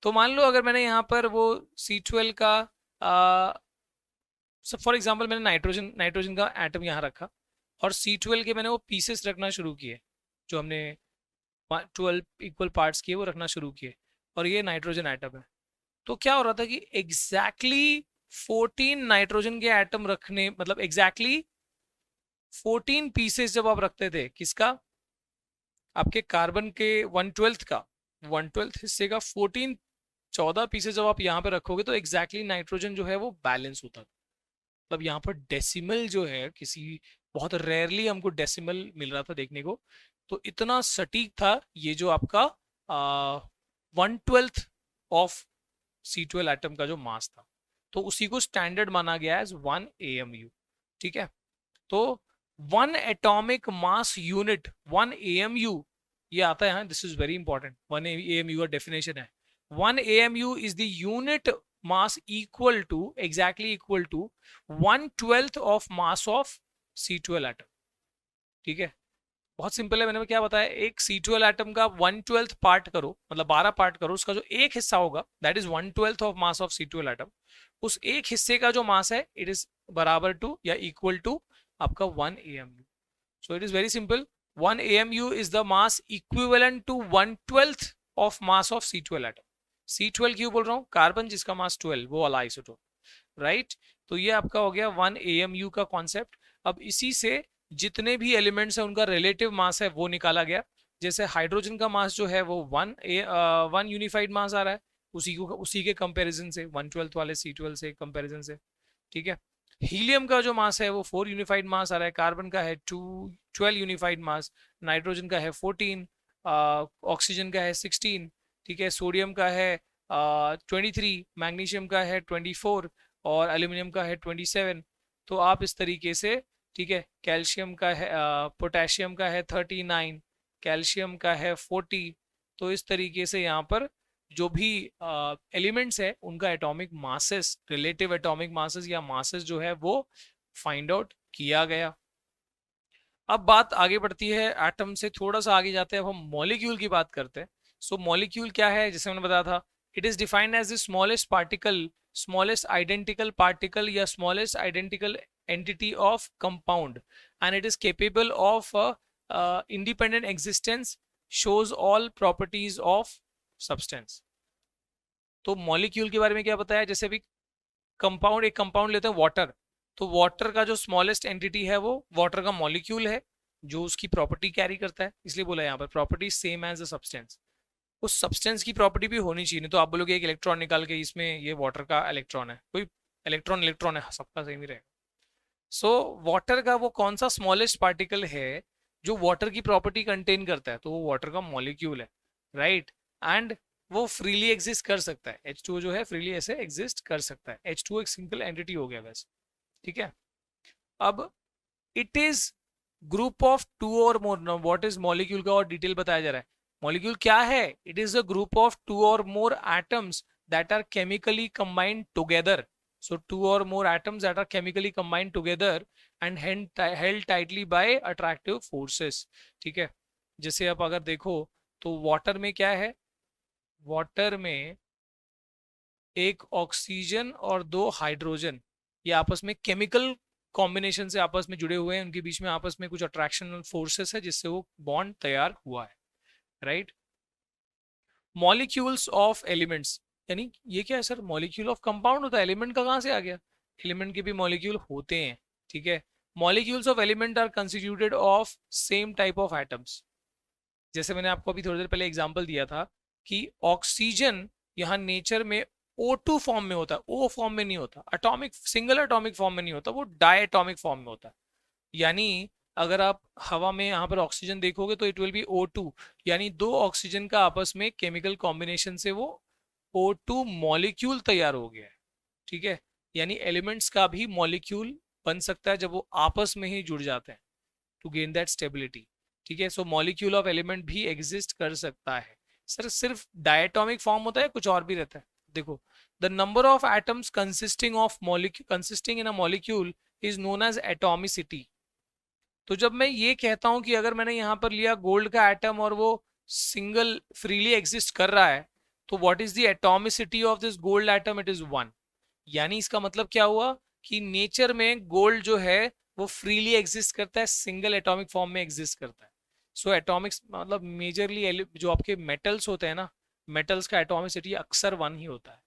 तो मान लो अगर मैंने यहाँ पर वो C12 का फॉर एग्जांपल मैंने नाइट्रोजन का एटम यहाँ रखा, और C12 के मैंने वो पीसेस रखना शुरू किए, जो हमने 12 इक्वल पार्ट्स किए वो रखना शुरू किए, और ये नाइट्रोजन एटम है। तो क्या हो रहा था कि एग्जैक्टली 14 नाइट्रोजन के एटम रखने, मतलब एग्जैक्टली 14 पीसेस जब आप रखते थे किसका, आपके कार्बन के 1/12 का, 1/12 हिस्से का 14 पीसेस जब आप यहाँ पे रखोगे तो एग्जैक्टली नाइट्रोजन जो है वो बैलेंस होता था। मतलब यहाँ पर डेसिमल जो है, किसी बहुत रेयरली हमको डेसिमल मिल रहा था देखने को, तो इतना सटीक था ये जो आपका 1/12 ऑफ C12 एटम का जो मास था, तो उसी को स्टैंडर्ड माना गया एज 1 AMU। ठीक है, तो 1 एटॉमिक मास यूनिट 1 AMU, ये आता है, this is very important, 1 AMU का डेफिनेशन है, 1 AMU is the unit mass equal to, exactly equal to 1/12 of mass of C12 atom. ठीक है, बहुत सिंपल है, मैंने क्या बताया, एक C12 एटम का 1/12 पार्ट करो, मतलब 12 पार्ट करो, उसका जो एक हिस्सा होगा that is 1/12 of mass of C12 atom, उस एक हिस्से का जो मास है इट इज बराबर टू या इक्वल टू आपका 1 AMU। So it is very simple, 1 AMU is the mass equivalent to 1/12 of mass of C12 atom. C12 क्यों बोल रहा हूँ? कार्बन जिसका मास 12, वो वाला आइसोटोप, राइट। तो ये आपका हो गया 1 AMU का कॉन्सेप्ट। अब इसी से जितने भी एलिमेंट्स हैं उनका रिलेटिव मास है वो निकाला गया। जैसे हाइड्रोजन का मास जो है वो 1 यूनिफाइड मास आ रहा है, उसी के कंपैरिजन से 1/12 वाले C12 से कंपैरिजन से। ठीक है, हीलियम का जो मास है वो 4 यूनिफाइड मास आ रहा है, कार्बन का है 12 यूनिफाइड मास, नाइट्रोजन का है 14, ऑक्सीजन का है 16, ठीक है, सोडियम का है 23, मैग्नीशियम का है 24, और एल्यूमिनियम का है 27। तो आप इस तरीके से, ठीक है, कैल्शियम का है, पोटेशियम का है 39, कैल्शियम का है 40। तो इस तरीके से यहाँ पर जो भी एलिमेंट्स है उनका atomic masses, relative atomic masses या मासेस जो है वो फाइंड आउट किया गया। अब बात आगे बढ़ती है, एटम से थोड़ा सा आगे जाते हैं, अब हम मॉलिक्यूल की बात करते हैं। सो मॉलिक्यूल क्या है, जैसे मैंने बताया था, it is defined as the smallest particle, smallest identical particle या smallest identical entity of compound, and it is capable of independent existence, shows all properties of substance। तो मॉलिक्यूल के बारे में क्या बताया, जैसे अभी एक कंपाउंड लेते हैं वाटर, तो वाटर का जो स्मॉलेस्ट एंटिटी है वो वाटर का मॉलिक्यूल है, जो उसकी प्रॉपर्टी कैरी करता है, इसलिए बोला यहाँ पर property same as a substance. उस सब्सटेंस की प्रॉपर्टी भी होनी चाहिए, नहीं तो आप बोलोगे एक इलेक्ट्रॉन निकाल के इसमें ये वाटर का इलेक्ट्रॉन है, कोई इलेक्ट्रॉन इलेक्ट्रॉन है, सबका सेम ही रहेगा। सो वाटर का वो कौन सा स्मॉलेस्ट पार्टिकल है जो वाटर की प्रॉपर्टी कंटेन करता है, तो वो वाटर का मॉलिक्यूल है, राइट। एंड वो फ्रीली एग्जिस्ट कर सकता है, H2O जो है फ्रीली ऐसे एग्जिस्ट कर सकता है। H2O एक सिंपल एंटिटी हो गया वैसे, ठीक है। अब it is group of two और मोर, व्हाट इज मॉलिक्यूल का और डिटेल बताया जा रहा है। मॉलिक्यूल क्या है? It is a group of two और more atoms that are chemically combined together. so two or more atoms that are chemically combined together and held tightly by attractive forces, ठीक है। जैसे आप अगर देखो तो वाटर में क्या है, वाटर में एक ऑक्सीजन और दो हाइड्रोजन, ये आपस में केमिकल कॉम्बिनेशन से आपस में जुड़े हुए हैं, उनके बीच में आपस में कुछ अट्रैक्शनल फोर्सेस है जिससे वो बॉन्ड तैयार हुआ है, राइट। मॉलिक्यूल्स ऑफ एलिमेंट्स, यानी ये क्या है सर, मॉलिक्यूल ऑफ कंपाउंड होता है, एलिमेंट का कहाँ से आ गया? एलिमेंट के भी मॉलिक्यूल होते हैं, ठीक है। Molecules of element are constituted of same type of atoms. जैसे मैंने आपको अभी थोड़ी देर पहले एग्जांपल दिया था कि ऑक्सीजन यहाँ नेचर में O2 फॉर्म में होता है, O फॉर्म में नहीं होता, एटॉमिक सिंगल एटॉमिक फॉर्म में नहीं होता, वो डायटॉमिक फॉर्म में होता है। यानी अगर आप हवा में यहाँ पर ऑक्सीजन देखोगे तो इट विल बी O2, यानी दो ऑक्सीजन का आपस में केमिकल कॉम्बिनेशन से वो O2 मॉलिक्यूल तैयार हो गया है, ठीक है। यानी एलिमेंट्स का भी मॉलिक्यूल बन सकता है जब वो आपस में ही जुड़ जाते हैं टू गेन दैट स्टेबिलिटी, ठीक है। सो मॉलिक्यूल ऑफ एलिमेंट भी एग्जिस्ट कर सकता है। सर सिर्फ डायटोमिक फॉर्म होता है, कुछ और भी रहता है? देखो, the number of atoms consisting in a molecule is known as atomicity. तो जब मैं ये कहता हूं कि अगर मैंने यहां पर लिया गोल्ड का एटम और वो सिंगल फ्रीली एग्जिस्ट कर रहा है, तो what is the atomicity of this gold atom? It is 1। यानी इसका मतलब क्या हुआ कि नेचर में गोल्ड जो है वो फ्रीली एग्जिस्ट करता है, सिंगल एटॉमिक फॉर्म में एग्जिस्ट करता है। सो एटॉमिक्स मतलब मेजरली जो आपके मेटल्स होते हैं ना, मेटल्स का एटॉमिसिटी अक्सर 1 ही होता है,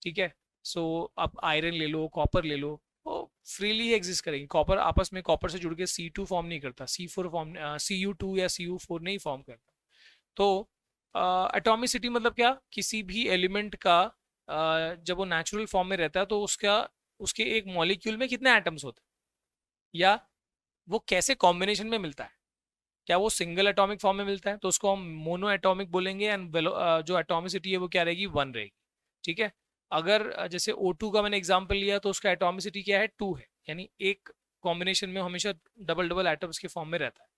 ठीक है। सो आप आयरन ले लो, कॉपर ले लो, वो फ्रीली एग्जिस्ट करेंगे। कॉपर आपस में कॉपर से जुड़ के C2 फॉर्म नहीं करता, C4 फॉर्म, Cu2 या Cu4 नहीं फॉर्म करता। तो एटॉमिसिटी मतलब क्या, किसी भी एलिमेंट का जब वो नेचुरल फॉर्म में रहता है तो उसका उसके एक मॉलिक्यूल में कितने एटम्स होते हैं, या वो कैसे कॉम्बिनेशन में मिलता है। क्या वो सिंगल एटॉमिक फॉर्म में मिलता है तो उसको हम मोनो एटॉमिक बोलेंगे, एंड जो एटॉमिसिटी है वो क्या रहेगी, 1 रहेगी, ठीक है। अगर जैसे O2 का मैंने एग्जांपल लिया तो उसका एटॉमिसिटी क्या है, 2 है, यानी एक कॉम्बिनेशन में हमेशा डबल डबल एटम्स के फॉर्म में रहता है।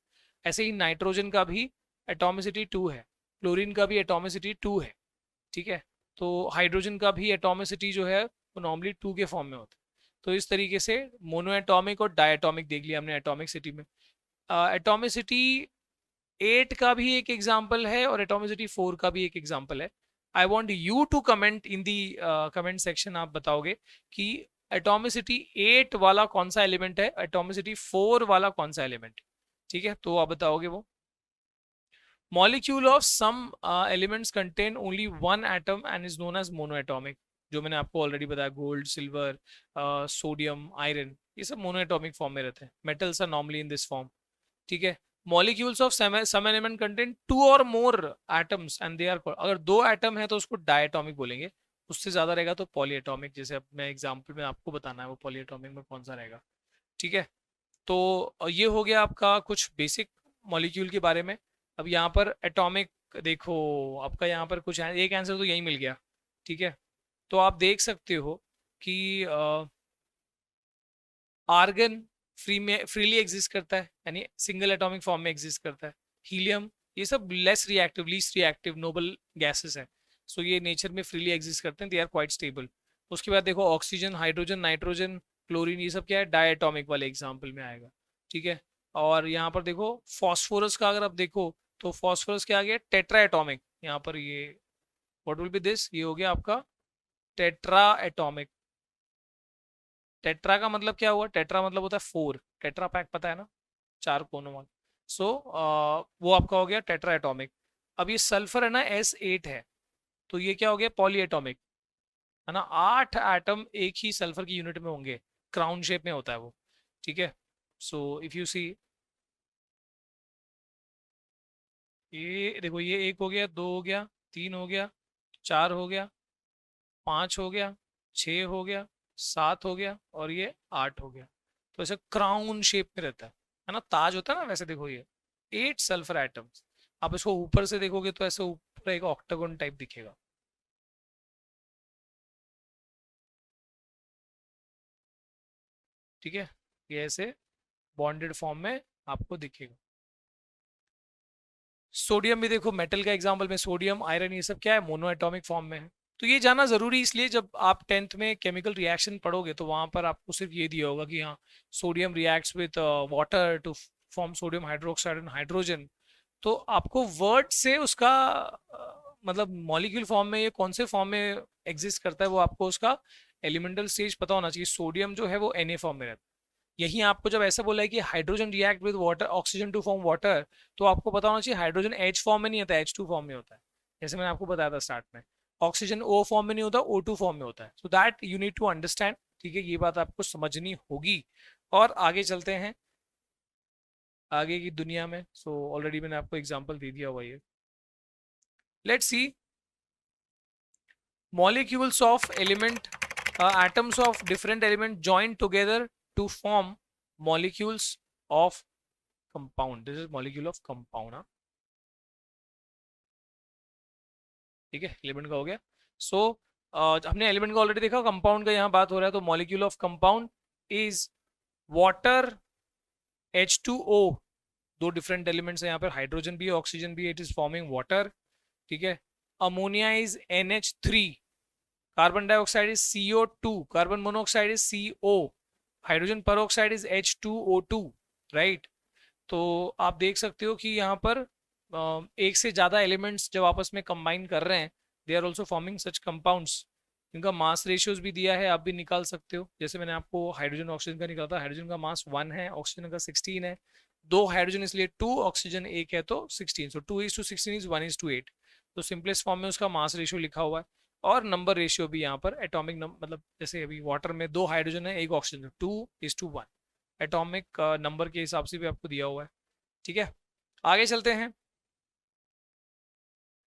ऐसे ही नाइट्रोजन का भी एटॉमिसिटी 2 है, क्लोरीन का भी एटॉमिसिटी 2 है, ठीक है। तो हाइड्रोजन का भी एटॉमिसिटी जो है वो नॉर्मली 2 के फॉर्म में होता है। तो इस तरीके से मोनो एटॉमिक और डायटॉमिक देख लिया हमने एटॉमिक सिटी में। एटॉमिसिटी 8 का भी एक एग्जाम्पल है और एटॉमिसिटी 4 का भी एक एग्जाम्पल है। I want you to comment in the comment section, आप बताओगे कि एटॉमिसिटी 8 वाला कौन सा एलिमेंट है, एटॉमिसिटी 4 वाला कौन सा एलिमेंट, ठीक है। तो आप बताओगे वो। Molecule of some elements contain only 1 atom and is known as monoatomic. जो मैंने आपको ऑलरेडी बताया, गोल्ड, सिल्वर, सोडियम, आयरन, ये सब मोनोएटॉमिक फॉर्म में रहते हैं। Metals are normally in this form, ठीक है। Molecules of some element contain 2 और more atoms and they are, अगर 2 एटम है तो उसको डायटोमिक बोलेंगे, उससे ज्यादा रहेगा तो पॉलीएटॉमिक। जैसे अब मैं एग्जांपल में आपको बताना है वो पॉलीएटॉमिक में कौन सा रहेगा, ठीक है। तो ये हो गया आपका कुछ बेसिक मॉलिक्यूल के बारे में। अब यहाँ पर एटॉमिक देखो, आपका यहाँ पर कुछ एक आंसर तो यही मिल गया, ठीक है। तो आप देख सकते हो कि आर्गन फ्रीली एग्जिस्ट करता है, यानी सिंगल एटॉमिक फॉर्म में एग्जिस्ट करता है। हीलियम, ये सब less reactive, least reactive noble gases है, सो ये नेचर में फ्रीली एग्जिस्ट करते हैं, दे आर क्वाइट स्टेबल। उसके बाद देखो ऑक्सीजन, हाइड्रोजन, नाइट्रोजन, क्लोरीन, ये सब क्या है, डायटॉमिक वाले एग्जाम्पल में आएगा, ठीक है। और यहाँ पर देखो फॉस्फोरस का अगर आप देखो तो फॉस्फोरस क्या आ गया, टेट्रा एटॉमिक। यहाँ पर ये व्हाट विल बी दिस, ये हो गया आपका टेट्रा एटॉमिक। टेट्रा का मतलब क्या हुआ, टेट्रा मतलब होता है 4, टेट्रा पैक पता है ना, 4 कोनों वाला। सो वो आपका हो गया टेट्रा एटॉमिक। अब ये सल्फर है ना, S8 है, तो ये क्या हो गया, पॉली एटॉमिक, है ना। 8 एटम एक ही सल्फर की यूनिट में होंगे, क्राउन शेप में होता है वो, ठीक है। सो इफ यू सी ये देखो, ये 1 हो गया, 2 हो गया, 3 हो गया, 4 हो गया, 5 हो गया, 6 हो गया, 7 हो गया और ये 8 हो गया। तो ऐसे क्राउन शेप में रहता है ना, ताज होता है ना, वैसे देखो ये 8 सल्फर एटम्स। आप इसको ऊपर से देखोगे तो ऐसे ऊपर एक ऑक्टागन टाइप दिखेगा। ठीक है, ये ऐसे बॉन्डेड फॉर्म में आपको दिखेगा। सोडियम भी देखो, मेटल का एग्जांपल में सोडियम, आयरन, ये सब क्या है, मोनो एटॉमिक फॉर्म में है। तो ये जाना जरूरी इसलिए, जब आप 10th में केमिकल रिएक्शन पढ़ोगे तो वहां पर आपको सिर्फ ये दिया होगा कि हाँ, sodium reacts with water to form sodium hydroxide and hydrogen. तो आपको वर्ड से उसका मतलब मॉलिक्यूल फॉर्म में ये कौन से फॉर्म में एग्जिस्ट करता है वो आपको उसका एलिमेंटल स्टेज पता होना चाहिए। सोडियम जो है वो Na फॉर्म में रहता है। यही आपको जब ऐसा बोला है कि hydrogen react with water oxygen to form water, तो आपको पता होना चाहिए हाइड्रोजन H फॉर्म में नहीं होता है, H2 फॉर्म में होता है। जैसे मैंने आपको बताया था स्टार्ट में, ऑक्सीजन O फॉर्म में नहीं होता, O2 फॉर्म में होता है। So that you need to understand. ठीक है, ये बात आपको समझनी होगी। और आगे चलते हैं आगे की दुनिया में। सो ऑलरेडी मैंने आपको एग्जांपल दे दिया हुआ ये। Let's see molecules of element atoms of different element join together to form molecules of compound. This is molecule of compound, हाँ। ठीक है, एलिमेंट का हो गया। सो हमने एलिमेंट का ऑलरेडी देखा, कंपाउंड का यहाँ बात हो रहा है। तो molecule of compound is water, H2O, दो डिफरेंट एलिमेंट्स है यहाँ पर, हाइड्रोजन भी है, ऑक्सीजन भी है, इट इज फॉर्मिंग वाटर। ठीक है, ammonia is NH3, carbon dioxide is CO2, carbon monoxide is CO, hydrogen peroxide is H2O2, right. तो आप देख सकते हो कि यहाँ पर एक से ज़्यादा एलिमेंट्स जब आपस में कंबाइन कर रहे हैं, they are also forming such compounds. इनका मास रेशियोज भी दिया है, आप भी निकाल सकते हो। जैसे मैंने आपको हाइड्रोजन ऑक्सीजन का निकाला था, हाइड्रोजन का मास 1 है, ऑक्सीजन का 16 है। दो हाइड्रोजन इसलिए 2, ऑक्सीजन एक है तो 16। सो 2:16 इज 1:8। तो सिंपलेस्ट फॉर्म में उसका मास रेशियो लिखा हुआ है। और नंबर रेशियो भी यहाँ पर एटॉमिक नंबर, मतलब जैसे अभी वाटर में 2 हाइड्रोजन है, एक ऑक्सीजन, 2:1 एटॉमिक नंबर के हिसाब से भी आपको दिया हुआ है। ठीक है, आगे चलते हैं।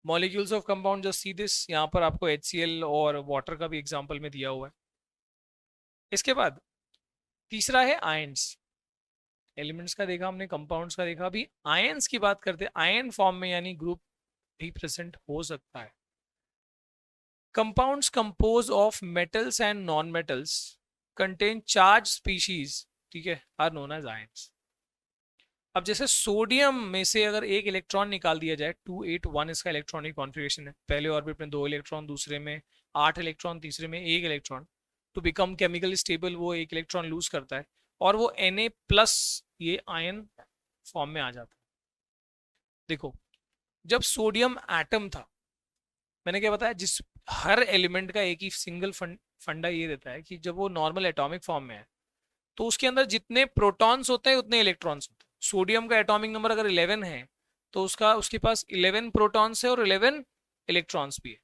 Molecules of compound, just see this, यहाँ पर आपको HCl और वाटर का भी एग्जांपल में दिया हुआ है। इसके बाद तीसरा है आयंस। एलिमेंट्स का देखा हमने, कंपाउंड्स का देखा, अभी आयंस की बात करते हैं। आयन फॉर्म में यानी ग्रुप भी प्रेजेंट हो सकता है। Compounds compose of metals and non metals contain charge species, ठीक है, आर नोन एज आयंस। अब जैसे सोडियम में से अगर एक इलेक्ट्रॉन निकाल दिया जाए, 281 इसका इलेक्ट्रॉनिक कॉन्फ़िगरेशन है, पहले ऑर्बिट में 2 इलेक्ट्रॉन, दूसरे में 8 इलेक्ट्रॉन, तीसरे में 1 electron. To become chemically stable वो 1 इलेक्ट्रॉन लूज करता है और वो Na+ ये आयन फॉर्म में आ जाता है। देखो, जब सोडियम एटम था, मैंने क्या बताया, जिस हर एलिमेंट का एक ही सिंगल फंडा ये रहता है कि जब वो नॉर्मल एटॉमिक फॉर्म में है तो उसके अंदर जितने प्रोटॉन्स होते हैं उतने इलेक्ट्रॉन्स होते हैं। सोडियम का एटॉमिक नंबर अगर 11 है तो उसके पास 11 प्रोटॉन्स है और 11 इलेक्ट्रॉन्स भी है।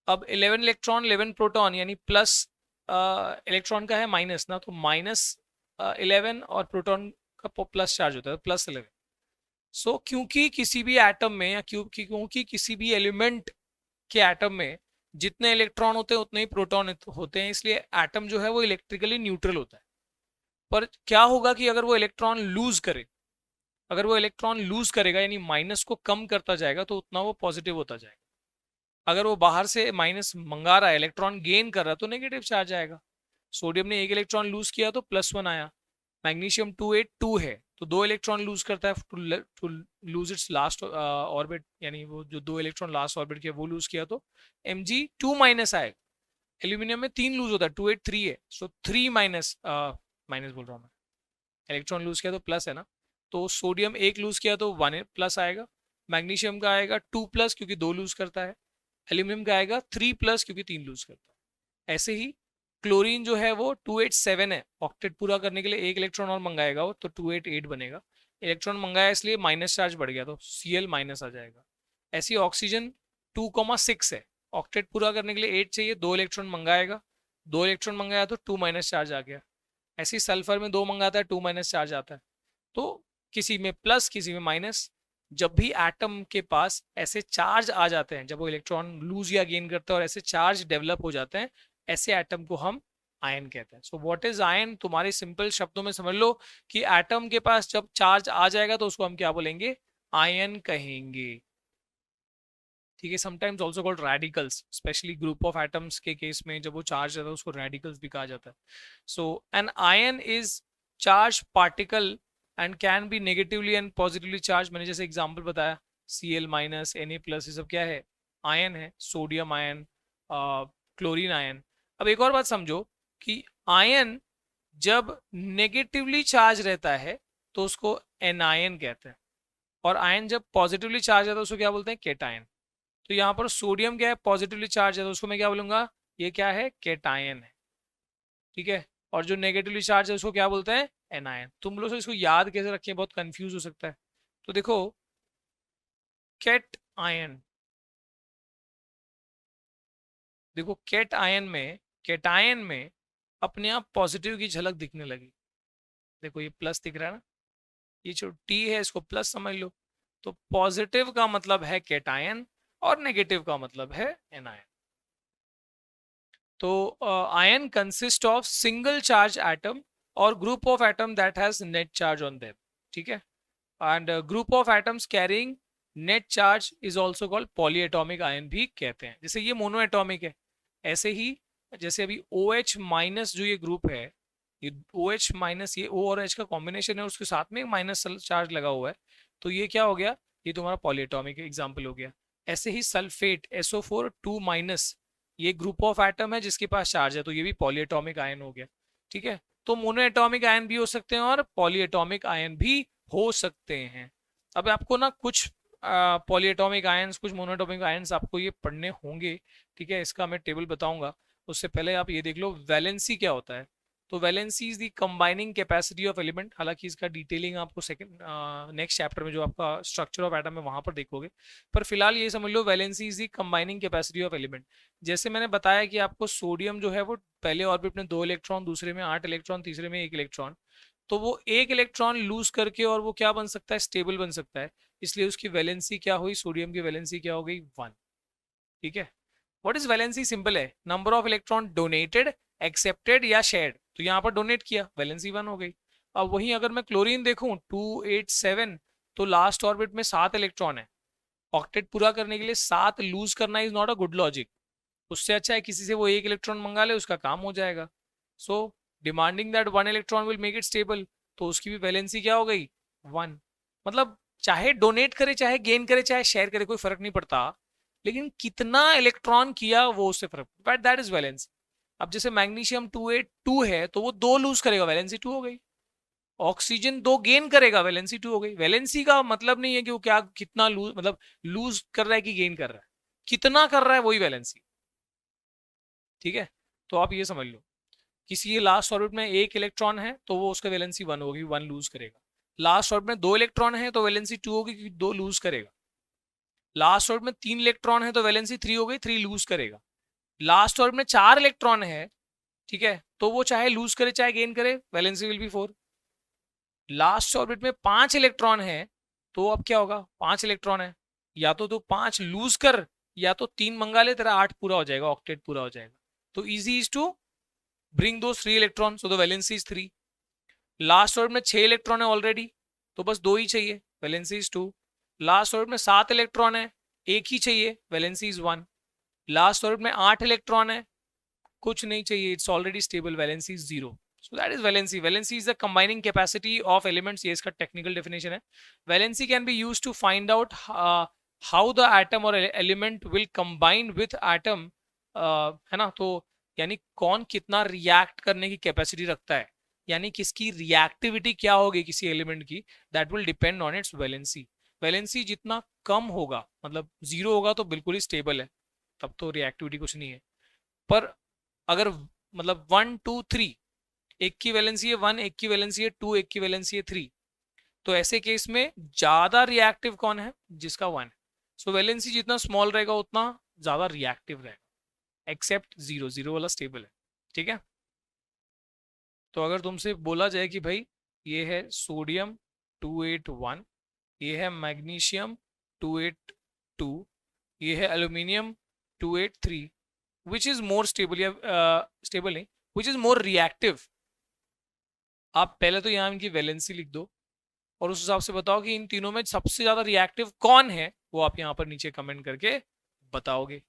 अब 11 इलेक्ट्रॉन 11 प्रोटॉन यानी प्लस इलेक्ट्रॉन का है माइनस ना, तो -11 और प्रोटॉन का प्लस चार्ज होता है, +11। सो क्योंकि किसी भी एटम में या क्योंकि किसी भी एलिमेंट के एटम में जितने इलेक्ट्रॉन होते हैं उतने ही प्रोटॉन होते हैं, इसलिए एटम जो है वो इलेक्ट्रिकली न्यूट्रल होता है। पर क्या होगा कि अगर वो इलेक्ट्रॉन लूज करे, अगर वो इलेक्ट्रॉन लूज करेगा यानी माइनस को कम करता जाएगा तो उतना वो पॉजिटिव होता जाएगा। अगर वो बाहर से माइनस मंगा रहा है, इलेक्ट्रॉन गेन कर रहा है, तो नेगेटिव चार्ज आएगा। सोडियम ने 1 इलेक्ट्रॉन लूज किया तो +1 आया। मैग्नीशियम 282 है तो 2 इलेक्ट्रॉन लूज करता है to lose its last orbit, यानी वो जो 2 इलेक्ट्रॉन लास्ट ऑर्बिट के वो लूज किया तो Mg2- आएगा। एल्यूमिनियम में 3 लूज होता है, 283 है, सो 3 माइनस माइनस बोल रहा हूँ मैं, इलेक्ट्रॉन लूज किया तो प्लस है ना, तो सोडियम 1 लूज किया तो 1+ आएगा। मैग्नीशियम का आएगा 2+ क्योंकि 2 लूज करता है। एल्यूमिनियम का आएगा 3+ क्योंकि 3 लूज करता है। ऐसे ही क्लोरीन जो है वो 287 है, ऑक्टेट पूरा करने के लिए 1 इलेक्ट्रॉन और मंगाएगा वो, तो 288 बनेगा। इलेक्ट्रॉन मंगाया इसलिए माइनस चार्ज बढ़ गया तो Cl- आ जाएगा। ऐसी ऑक्सीजन 2,6 है, ऑक्टेट पूरा करने के लिए 8 चाहिए, 2 इलेक्ट्रॉन मंगाएगा, 2 इलेक्ट्रॉन मंगाया तो 2- चार्ज आ गया। ऐसे ही सल्फर में 2 मंगाता है, 2- चार्ज आता है। तो किसी में प्लस किसी में माइनस, जब भी एटम के पास ऐसे चार्ज आ जाते हैं, जब वो इलेक्ट्रॉन लूज या गेन करता है और ऐसे चार्ज डेवलप हो जाते हैं, ऐसे एटम को हम आयन कहते हैं। सो व्हाट इज आयन? तुम्हारे सिंपल शब्दों में समझ लो कि एटम के पास जब चार्ज आ जाएगा तो उसको हम क्या बोलेंगे? आयन कहेंगे। ठीक है, sometimes also called radicals, specially group of atoms के केस में जब वो चार्ज रहता है उसको रेडिकल्स भी कहा जाता है। So an ion is charge particle and can be negatively and positively charge. मैंने जैसे एग्जांपल बताया, Cl माइनस, Na प्लस, ये सब क्या है? आयन है। Sodium ion, chlorine ion. अब एक और बात समझो कि आयन जब नेगेटिवली चार्ज रहता है तो उसको एनायन कहते हैं, और आयन जब पॉजिटिवली चार्ज रहता है उसको क्या बोलते हैं? केटायन। तो यहाँ पर सोडियम क्या है? पॉजिटिवली चार्ज है, तो उसको मैं क्या बोलूंगा? ये क्या है? केटायन है। ठीक है, और जो नेगेटिवली चार्ज है उसको क्या बोलते हैं? एनायन। तुम लोग इसको याद कैसे रखें, बहुत कंफ्यूज हो सकता है। तो देखो, केट आयन, देखो केट आयन में, केटायन में अपने आप पॉजिटिव की झलक दिखने लगी। देखो ये प्लस दिख रहा है ना, ये जो टी है इसको प्लस समझ लो। तो पॉजिटिव का मतलब है केटायन और नेगेटिव का मतलब है एनायन। तो ion consist of single charge atom और group of atom that has net charge on them. ठीक है, and group of atoms carrying net charge is also called polyatomic ion भी कहते हैं। जैसे ये मोनो एटॉमिक है, ऐसे ही जैसे अभी OH माइनस जो ये ग्रुप है, ये OH माइनस, ये O और H का कॉम्बिनेशन है, उसके साथ में एक माइनस चार्ज लगा हुआ है, तो ये क्या हो गया? ये तुम्हारा पॉलीएटॉमिक एग्जाम्पल हो गया। ऐसे ही सल्फेट SO4 2 माइनस, ये ग्रुप ऑफ एटम है जिसके पास चार्ज है, तो ये भी पॉलीएटॉमिक आयन हो गया। ठीक है, तो मोनोएटॉमिक आयन भी हो सकते हैं और पॉलीएटॉमिक आयन भी हो सकते हैं। अब आपको ना कुछ पॉलीएटॉमिक आयंस, कुछ मोनोएटॉमिक आयंस आपको ये पढ़ने होंगे। ठीक है, इसका मैं टेबल बताऊंगा, उससे पहले आप ये देख लो वैलेंसी क्या होता है। तो valency is the combining capacity of element. हालांकि इसका डिटेलिंग आपको सेकंड नेक्स्ट चैप्टर में जो आपका स्ट्रक्चर ऑफ एटम है वहां पर देखोगे, पर फिलहाल ये समझ लो valency is the combining capacity of element. जैसे मैंने बताया कि आपको सोडियम जो है वो पहले ऑर्बिट में 2 इलेक्ट्रॉन, दूसरे में 8 इलेक्ट्रॉन, तीसरे में 1 इलेक्ट्रॉन, तो वो 1 इलेक्ट्रॉन लूज करके और वो क्या बन सकता है? स्टेबल बन सकता है। इसलिए उसकी वैलेंसी क्या हुई? सोडियम की वैलेंसी क्या हो गई? 1। ठीक है, व्हाट इज वैलेंसी? सिंपल है, number of electron donated, accepted या शेयर्ड। तो यहाँ पर डोनेट किया, वैलेंसी 1 हो गई। अब वहीं अगर मैं क्लोरीन देखूं 287, तो लास्ट ऑर्बिट में 7 इलेक्ट्रॉन है। ऑक्टेट पूरा करने के लिए 7 लूज करना is not a good logic. उससे अच्छा है किसी से वो 1 इलेक्ट्रॉन मंगा ले, उसका काम हो जाएगा। सो demanding that 1 electron will make it stable, तो उसकी भी वैलेंसी क्या हो गई? 1। मतलब चाहे डोनेट करे, चाहे गेन करे, चाहे शेयर करे, कोई फर्क नहीं पड़ता, लेकिन कितना इलेक्ट्रॉन किया वो उससे फर्क, बट दैट इज वैलेंसी। अब जैसे मैग्नीशियम 282 है तो वो 2 लूज करेगा, वैलेंसी 2 हो गई। ऑक्सीजन 2 गेन करेगा, वैलेंसी 2 हो गई। वैलेंसी का मतलब नहीं है कि वो क्या कितना लूज, मतलब लूज कर रहा है कि गेन कर रहा है, कितना कर रहा है वही वैलेंसी। ठीक है, तो आप ये समझ लो, किसी लास्ट ऑर्बिट में 1 इलेक्ट्रॉन है तो वो उसका वैलेंसी 1 होगी, 1 लूज करेगा। लास्ट ऑर्बिट में 2 इलेक्ट्रॉन है तो वैलेंसी 2 होगी क्योंकि 2 लूज करेगा। लास्ट ऑर्बिट में 3 इलेक्ट्रॉन है तो वैलेंसी 3 हो गई, 3 लूज करेगा। लास्ट ऑर्बिट में 4 इलेक्ट्रॉन है, ठीक है, तो वो चाहे लूज करे चाहे गेन करे, valency will be 4। Last orbit में 5 इलेक्ट्रॉन है, तो अब क्या होगा? 5 इलेक्ट्रॉन है, या तो 5 लूज कर या तो 3 मंगा ले, तेरा 8 पूरा हो जाएगा, ऑक्टेट पूरा हो जाएगा। तो इजी इज टू ब्रिंग दो 3 electron, so the valency is 3। Last orbit में 6 इलेक्ट्रॉन है ऑलरेडी, तो बस 2 ही चाहिए, वैलेंसी इज 2। लास्ट ऑर्बिट में 7 इलेक्ट्रॉन है, एक ही चाहिए, वैलेंसी इज 1। लास्ट ऑर्बिट में 8 इलेक्ट्रॉन है, कुछ नहीं चाहिए, it's already stable, valency is 0। So that is valency. Valency is the combining capacity of elements. ये इसका technical definition है. Valency can be used to find out how the atom or element will combine with atom, है ना? तो यानी कौन कितना react करने की कैपेसिटी रखता है, यानी किसकी रिएक्टिविटी क्या होगी किसी एलिमेंट की, that will depend on it's valency. Valency जितना कम होगा, मतलब 0 होगा तो बिल्कुल ही स्टेबल है, तब तो रिएक्टिविटी कुछ नहीं है। पर अगर मतलब 1 2 3, एक की वैलेंसी है 1, एक की वैलेंसी है 2, एक की वैलेंसी है 3, तो ऐसे केस में ज्यादा रिएक्टिव कौन है? जिसका 1 है। सो वैलेंसी जितना स्मॉल रहेगा उतना ज्यादा रिएक्टिव रहेगा, एक्सेप्ट 0, 0 वाला स्टेबल है। ठीक है, तो अगर तुमसे बोला जाए कि भाई ये है सोडियम 281, ये है मैग्नीशियम 282, ये है aluminium 283, which is more stable, या स्टेबल नहीं, विच इज मोर रिएक्टिव। आप पहले तो यहाँ इनकी वैलेंसी लिख दो और उस हिसाब से बताओ कि इन तीनों में सबसे ज्यादा रिएक्टिव कौन है, वो आप यहाँ पर नीचे कमेंट करके बताओगे।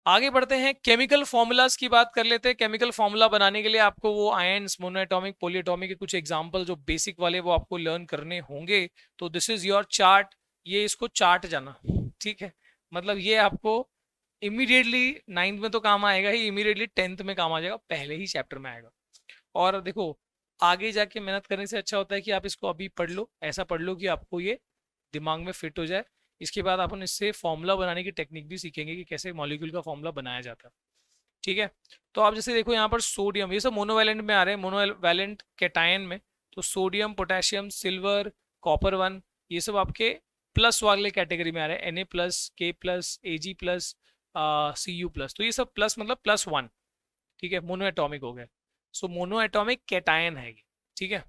आगे बढ़ते हैं, केमिकल फॉर्मूलाज की बात कर लेते हैं। केमिकल फॉर्मूला बनाने के लिए आपको वो आयंस, मोनोएटॉमिक, पॉलीएटॉमिक के कुछ एग्जांपल जो बेसिक वाले वो आपको लर्न करने होंगे। तो दिस इज योर चार्ट, ये इसको चार्ट जाना, ठीक है। मतलब ये आपको इमीडिएटली 9th में तो काम आएगा ही, इमीडिएटली 10th में काम आ जाएगा, पहले ही चैप्टर में आएगा। और देखो, आगे जाके मेहनत करने से अच्छा होता है कि आप इसको अभी पढ़ लो, ऐसा पढ़ लो कि आपको ये दिमाग में फिट हो जाए। इसके बाद अपन इससे फॉर्मूला बनाने की टेक्निक भी सीखेंगे कि कैसे मॉलिक्यूल का फॉर्मूला बनाया जाता है, ठीक है। तो आप जैसे देखो यहाँ पर सोडियम, ये सब मोनोवैलेंट में आ रहे हैं, मोनोवैलेंट कैटायन में। तो सोडियम, पोटेशियम, सिल्वर, कॉपर 1, ये सब आपके प्लस वाले कैटेगरी में आ रहे हैं, Na plus, K plus, Ag plus, Cu plus. तो ये सब प्लस मतलब +1, ठीक है, मोनो एटॉमिक हो गया। सो मोनो एटॉमिक कैटायन है ये, ठीक है।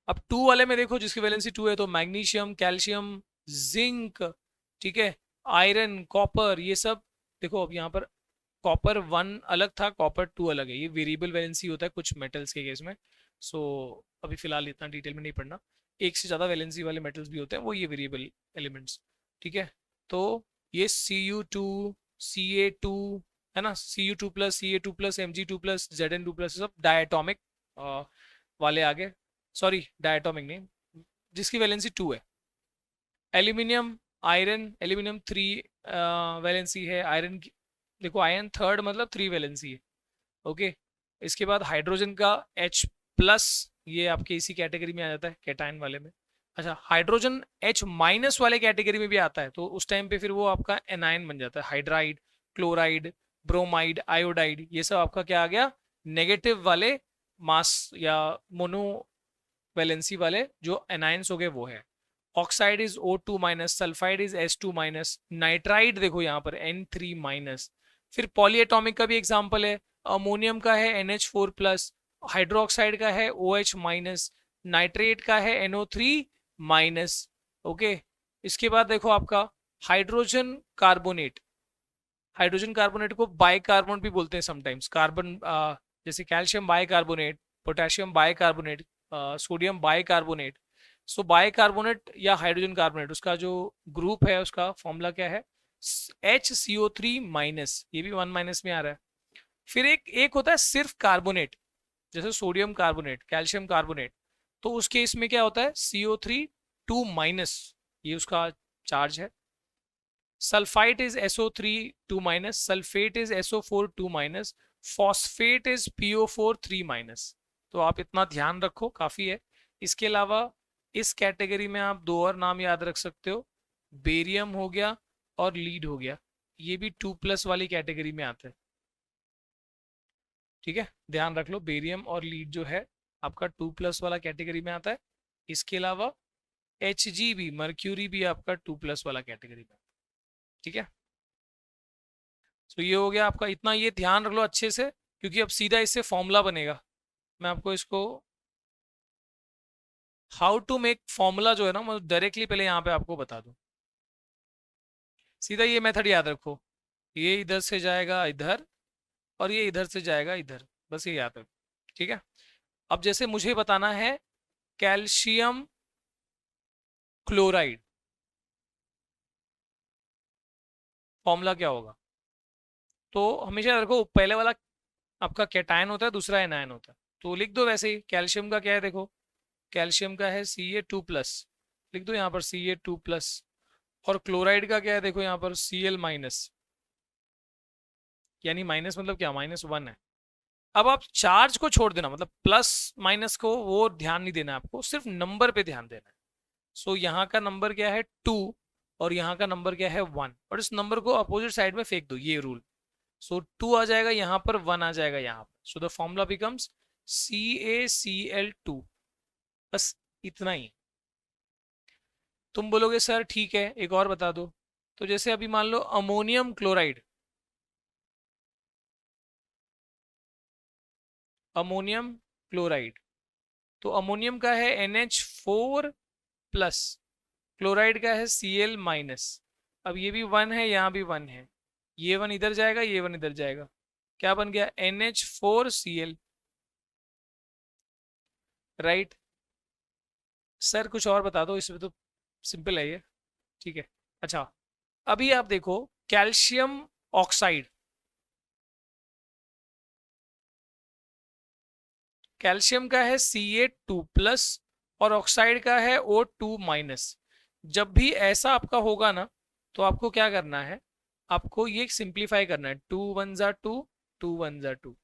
अब 2 वाले में देखो, जिसकी वैलेंसी 2 है, तो मैग्नीशियम, कैल्शियम, जिंक, ठीक है, आयरन, कॉपर, ये सब। देखो अब यहाँ पर कॉपर 1 अलग था, कॉपर 2 अलग है, ये वेरिएबल वैलेंसी होता है कुछ मेटल्स के केस में। सो अभी फिलहाल इतना डिटेल में नहीं पढ़ना। एक से ज़्यादा वैलेंसी वाले मेटल्स भी होते हैं, वो ये वेरिएबल एलिमेंट्स, ठीक है। तो ये Cu2, Ca2, है ना, Cu2 plus, Ca2 plus, Mg2 plus, Zn2 plus, सब डायटोमिक वाले आ गए। सॉरी, डायटोमिक नहीं, जिसकी वैलेंसी 2 है। एल्यूमिनियम, आयरन, एल्यूमिनियम 3 वैलेंसी है, आयरन की देखो, आयरन थर्ड मतलब 3 वैलेंसी है, ओके। इसके बाद हाइड्रोजन का H प्लस, ये आपके इसी कैटेगरी में आ जाता है, कैटायन वाले में। अच्छा, हाइड्रोजन H माइनस वाले कैटेगरी में भी आता है, तो उस टाइम पे फिर वो आपका एनायन बन जाता है। हाइड्राइड, क्लोराइड, ब्रोमाइड, आयोडाइड, ये सब आपका क्या आ गया, नेगेटिव वाले मास या मोनो वैलेंसी वाले जो एनायंस हो गए, वो है। Oxide is O2 minus, sulphide is S2 minus, nitride देखो यहाँ पर N3 माइनस। फिर पॉलीएटॉमिक का भी एग्जांपल है, अमोनियम का है NH4 प्लस, हाइड्रोक्साइड का है OH माइनस, नाइट्रेट का है NO3 माइनस, ओके। इसके बाद देखो आपका हाइड्रोजन कार्बोनेट, हाइड्रोजन कार्बोनेट को बाइकार्बोनेट भी बोलते हैं समटाइम्स, कार्बन जैसे calcium bicarbonate, potassium bicarbonate, sodium bicarbonate. So bicarbonate या हाइड्रोजन कार्बोनेट, उसका जो ग्रुप है उसका फॉर्मूला क्या है, HCO3 माइनस, ये भी 1 माइनस में आ रहा है। फिर एक होता है सिर्फ कार्बोनेट, जैसे सोडियम कार्बोनेट, कैल्शियम कार्बोनेट, तो उस केस में क्या होता है, CO3 2 माइनस, ये उसका चार्ज है। Sulphite is SO3 2 minus, sulphate is SO4 2 minus, phosphate is PO4 3 minus. तो आप इतना ध्यान रखो, काफी है। इसके अलावा इस कैटेगरी में आप 2 और नाम याद रख सकते हो, बेरियम हो गया और लीड हो गया, ये भी 2 प्लस वाली कैटेगरी में आते हैं, ठीक है। ध्यान रख लो, बेरियम और लीड जो है आपका 2 प्लस वाला कैटेगरी में आता है। इसके अलावा Hg भी, मर्क्यूरी भी आपका 2 प्लस वाला कैटेगरी में, ठीक है। तो ये हो गया आपका, इतना ये ध्यान रख लो अच्छे से, क्योंकि अब सीधा इससे फॉर्मूला बनेगा। मैं आपको इसको हाउ टू मेक फॉर्मूला जो है ना, मैं डायरेक्टली पहले यहाँ पे आपको बता दूं। सीधा ये मेथड याद रखो, ये इधर से जाएगा इधर और ये इधर से जाएगा इधर, बस ये याद रखो, ठीक है। अब जैसे मुझे बताना है कैल्शियम क्लोराइड, फॉर्मूला क्या होगा। तो हमेशा याद रखो, पहले वाला आपका कैटायन होता है, दूसरा एनायन होता है। तो लिख दो वैसे ही, कैल्शियम का क्या है देखो, कैल्शियम का है Ca2 प्लस, लिख दो यहाँ पर Ca2 प्लस। और क्लोराइड का क्या है देखो यहाँ पर Cl माइनस, यानी माइनस मतलब क्या, -1 है। अब आप चार्ज को छोड़ देना, मतलब प्लस माइनस को वो ध्यान नहीं देना आपको, सिर्फ नंबर पे ध्यान देना है। सो यहाँ का नंबर क्या है 2 और यहाँ का नंबर क्या है 1, और इस नंबर को अपोजिट साइड में फेंक दो, ये रूल। सो 2 आ जाएगा यहाँ पर, 1 आ जाएगा यहाँ पर, so the formula becomes CaCl2, बस इतना ही। तुम बोलोगे सर ठीक है, एक और बता दो। तो जैसे अभी मान लो अमोनियम क्लोराइड, अमोनियम क्लोराइड, तो अमोनियम का है NH4 प्लस, क्लोराइड का है Cl माइनस। अब ये भी 1 है, यहाँ भी 1 है, ये 1 इधर जाएगा, ये 1 इधर जाएगा, क्या बन गया NH4Cl, राइट। सर कुछ और बता दो, इसमें तो सिंपल है ये, ठीक है। अच्छा, अभी आप देखो कैल्शियम ऑक्साइड, कैल्शियम का है Ca2 प्लस और ऑक्साइड का है O2 माइनस। जब भी ऐसा आपका होगा ना, तो आपको क्या करना है, आपको ये सिंप्लीफाई करना है, 2 1 जा 2, 2 1 जा 2,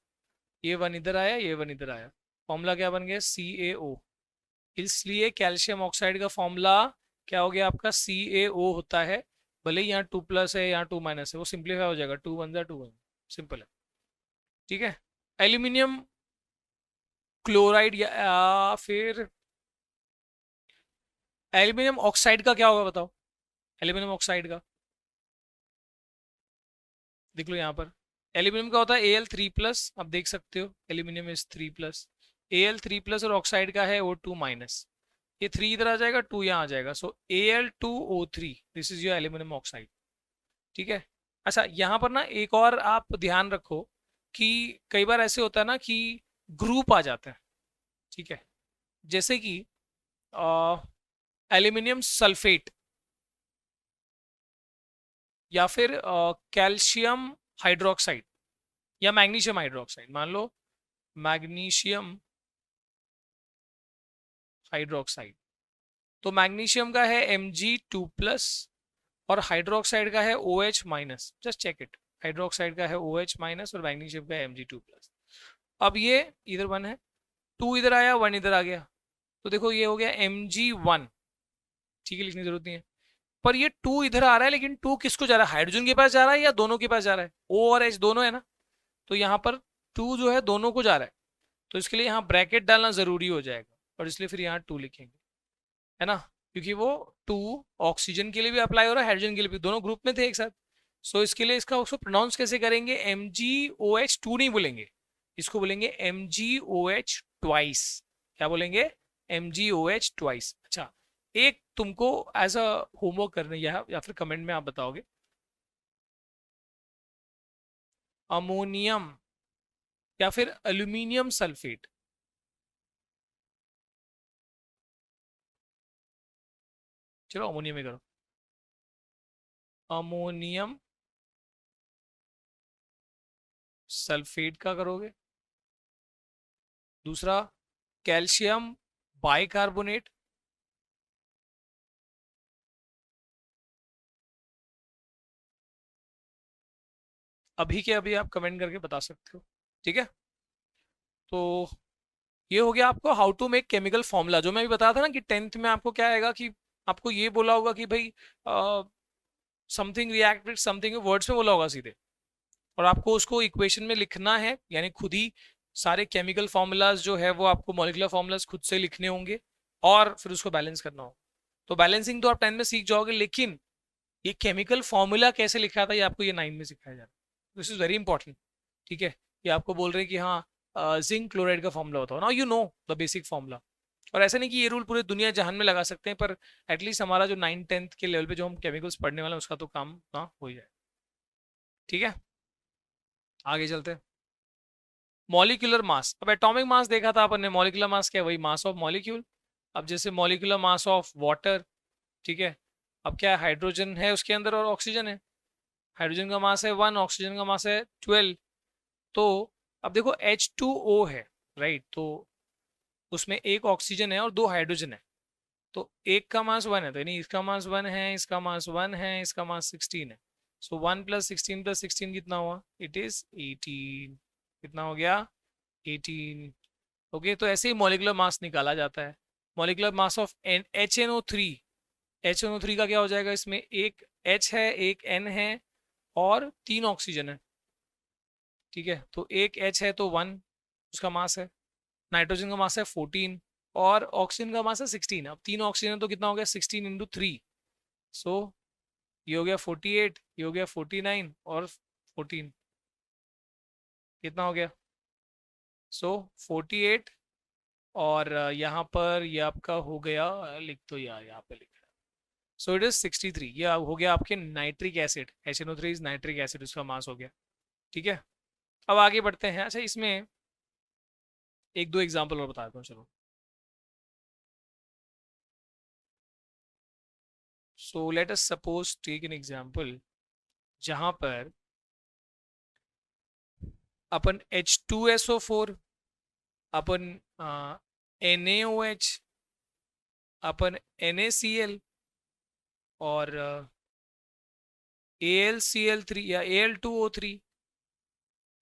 ये 1 इधर आया, ये 1 इधर आया, फॉर्मूला क्या बन गया CaO। इसलिए कैल्शियम ऑक्साइड का फॉर्मूला क्या हो गया आपका, CaO होता है। भले ही यहाँ 2 प्लस है, यहाँ 2 माइनस है, वो सिंप्लीफाई हो जाएगा, 2 1 जा 2 1, सिंपल है, ठीक है। एल्यूमिनियम क्लोराइड या फिर एल्यूमिनियम ऑक्साइड का क्या होगा बताओ, एल्यूमिनियम ऑक्साइड का देख लो यहाँ पर, एल्यूमिनियम का होता है Al3 प्लस, आप देख सकते हो aluminium is 3 plus, Al3 plus और ऑक्साइड का है O2 माइनस, ये 3 इधर आ जाएगा, 2 यहाँ आ जाएगा, सो Al2O3, this is your aluminium oxide, ठीक है। अच्छा, यहाँ पर ना एक और आप ध्यान रखो कि कई बार ऐसे होता है ना कि ग्रुप आ जाते हैं, ठीक है, जैसे कि एल्यूमिनियम सल्फेट या फिर कैल्शियम हाइड्रोक्साइड या मैग्नीशियम हाइड्रोक्साइड, मान लो मैग्नीशियम हाइड्रोक्साइड, तो मैग्नीशियम का है Mg2 प्लस और हाइड्रोक्साइड का है OH minus, just check it, hydroxide का है OH माइनस और मैग्नीशियम का है Mg2 प्लस। अब ये इधर 1 है, 2 इधर आया, 1 इधर आ गया, तो देखो ये हो गया Mg1, ठीक है, लिखने की जरूरत नहीं है। पर ये 2 इधर आ रहा है, लेकिन 2 किसको जा रहा है, हाइड्रोजन के पास जा रहा है या दोनों के पास जा रहा है, O और H दोनों है ना, तो यहाँ पर 2 जो है दोनों को जा रहा है, तो इसके लिए यहाँ ब्रैकेट डालना जरूरी हो जाएगा, और इसलिए फिर यहाँ 2 लिखेंगे, है ना, क्योंकि वो 2 ऑक्सीजन के लिए भी अप्लाई हो रहा है, हाइड्रोजन के लिए भी, दोनों ग्रुप में थे एक साथ। सो इसके लिए इसका उसको प्रोनाउंस कैसे करेंगे, MgOH2 नहीं बोलेंगे, इसको बोलेंगे MgOH ट्वाइस, क्या बोलेंगे, MgOH ट्वाइस। अच्छा, एक तुमको एज अ होमवर्क करने या फिर कमेंट में आप बताओगे, अमोनियम या फिर एल्यूमिनियम सल्फेट, चलो अमोनियम में करो, अमोनियम सल्फेट का करोगे, दूसरा कैल्शियम बाइकार्बोनेट, अभी के अभी आप कमेंट करके बता सकते हो, ठीक है। तो ये हो गया आपको how to make chemical formula, जो मैं भी बताया था ना कि 10th में आपको क्या आएगा कि आपको ये बोला होगा कि भाई something react with something, words में बोला होगा सीधे, और आपको उसको इक्वेशन में लिखना है, यानी खुद ही सारे केमिकल फॉर्मूलाज जो है वो आपको मॉलिक्यूलर फॉर्मूलाज खुद से लिखने होंगे और फिर उसको बैलेंस करना होगा। तो बैलेंसिंग तो आप 10 में सीख जाओगे, लेकिन ये केमिकल फॉर्मूला कैसे लिखा था ये आपको ये 9 में सिखाया जा रहा है, दिस इज वेरी इंपॉर्टेंट, ठीक है। ये आपको बोल रहे हैं कि हाँ जिंक क्लोराइड का फॉर्मूला होता है, now you know the basic formula. और ऐसा नहीं कि ये रूल पूरे दुनिया जहान में लगा सकते हैं, पर एटलीस्ट हमारा जो 9th 10th के लेवल पे जो हम केमिकल्स पढ़ने वाले हैं उसका तो काम ना हो जाए, ठीक है। आगे चलते हैं, मॉलिक्यूलर मास। अब एटॉमिक मास देखा था अपन ने, मॉलिक्यूलर मास क्या है, वही मास ऑफ मॉलिक्यूल। अब जैसे मॉलिक्यूलर मास ऑफ वाटर, ठीक है, अब क्या है, हाइड्रोजन है उसके अंदर और ऑक्सीजन है, हाइड्रोजन का मास है 1, ऑक्सीजन का मास है 12, तो अब देखो H2O है, राइट, तो उसमें एक ऑक्सीजन है और 2 हाइड्रोजन है, तो एक का मास 1 है, तो यानी इसका मास 1 है, इसका मास 1 है, इसका मास 16 है, सो 1 प्लस 16 कितना हुआ, इट इज 18, कितना हो गया 18, ओके। तो ऐसे ही मॉलिक्यूलर मास निकाला जाता है, molecular mass of HNO3, HNO3 का क्या हो जाएगा, इसमें एक H है, एक N है और 3 ऑक्सीजन है, ठीक है, तो एक H है तो 1 उसका मास है, नाइट्रोजन का मास है 14 और ऑक्सीजन का मास है 16, अब 3 ऑक्सीजन तो कितना हो गया 16 इंटू 3, सो ये हो गया 48, ये हो गया 49 और 14, कितना हो गया, सो 48 और यहाँ पर ये आपका हो गया, लिख तो यार यहाँ पे लिख, सो इट इज 63। ये हो गया आपके nitric acid, HNO3 is nitric acid, उसका मास हो गया। ठीक है, अब आगे बढ़ते हैं। अच्छा, इसमें एक दो एग्जांपल और बताता हूँ, चलो। So let us suppose take an example जहां पर अपन H2SO4, अपन NaOH, अपन NaCl और AlCl3 या Al2O3।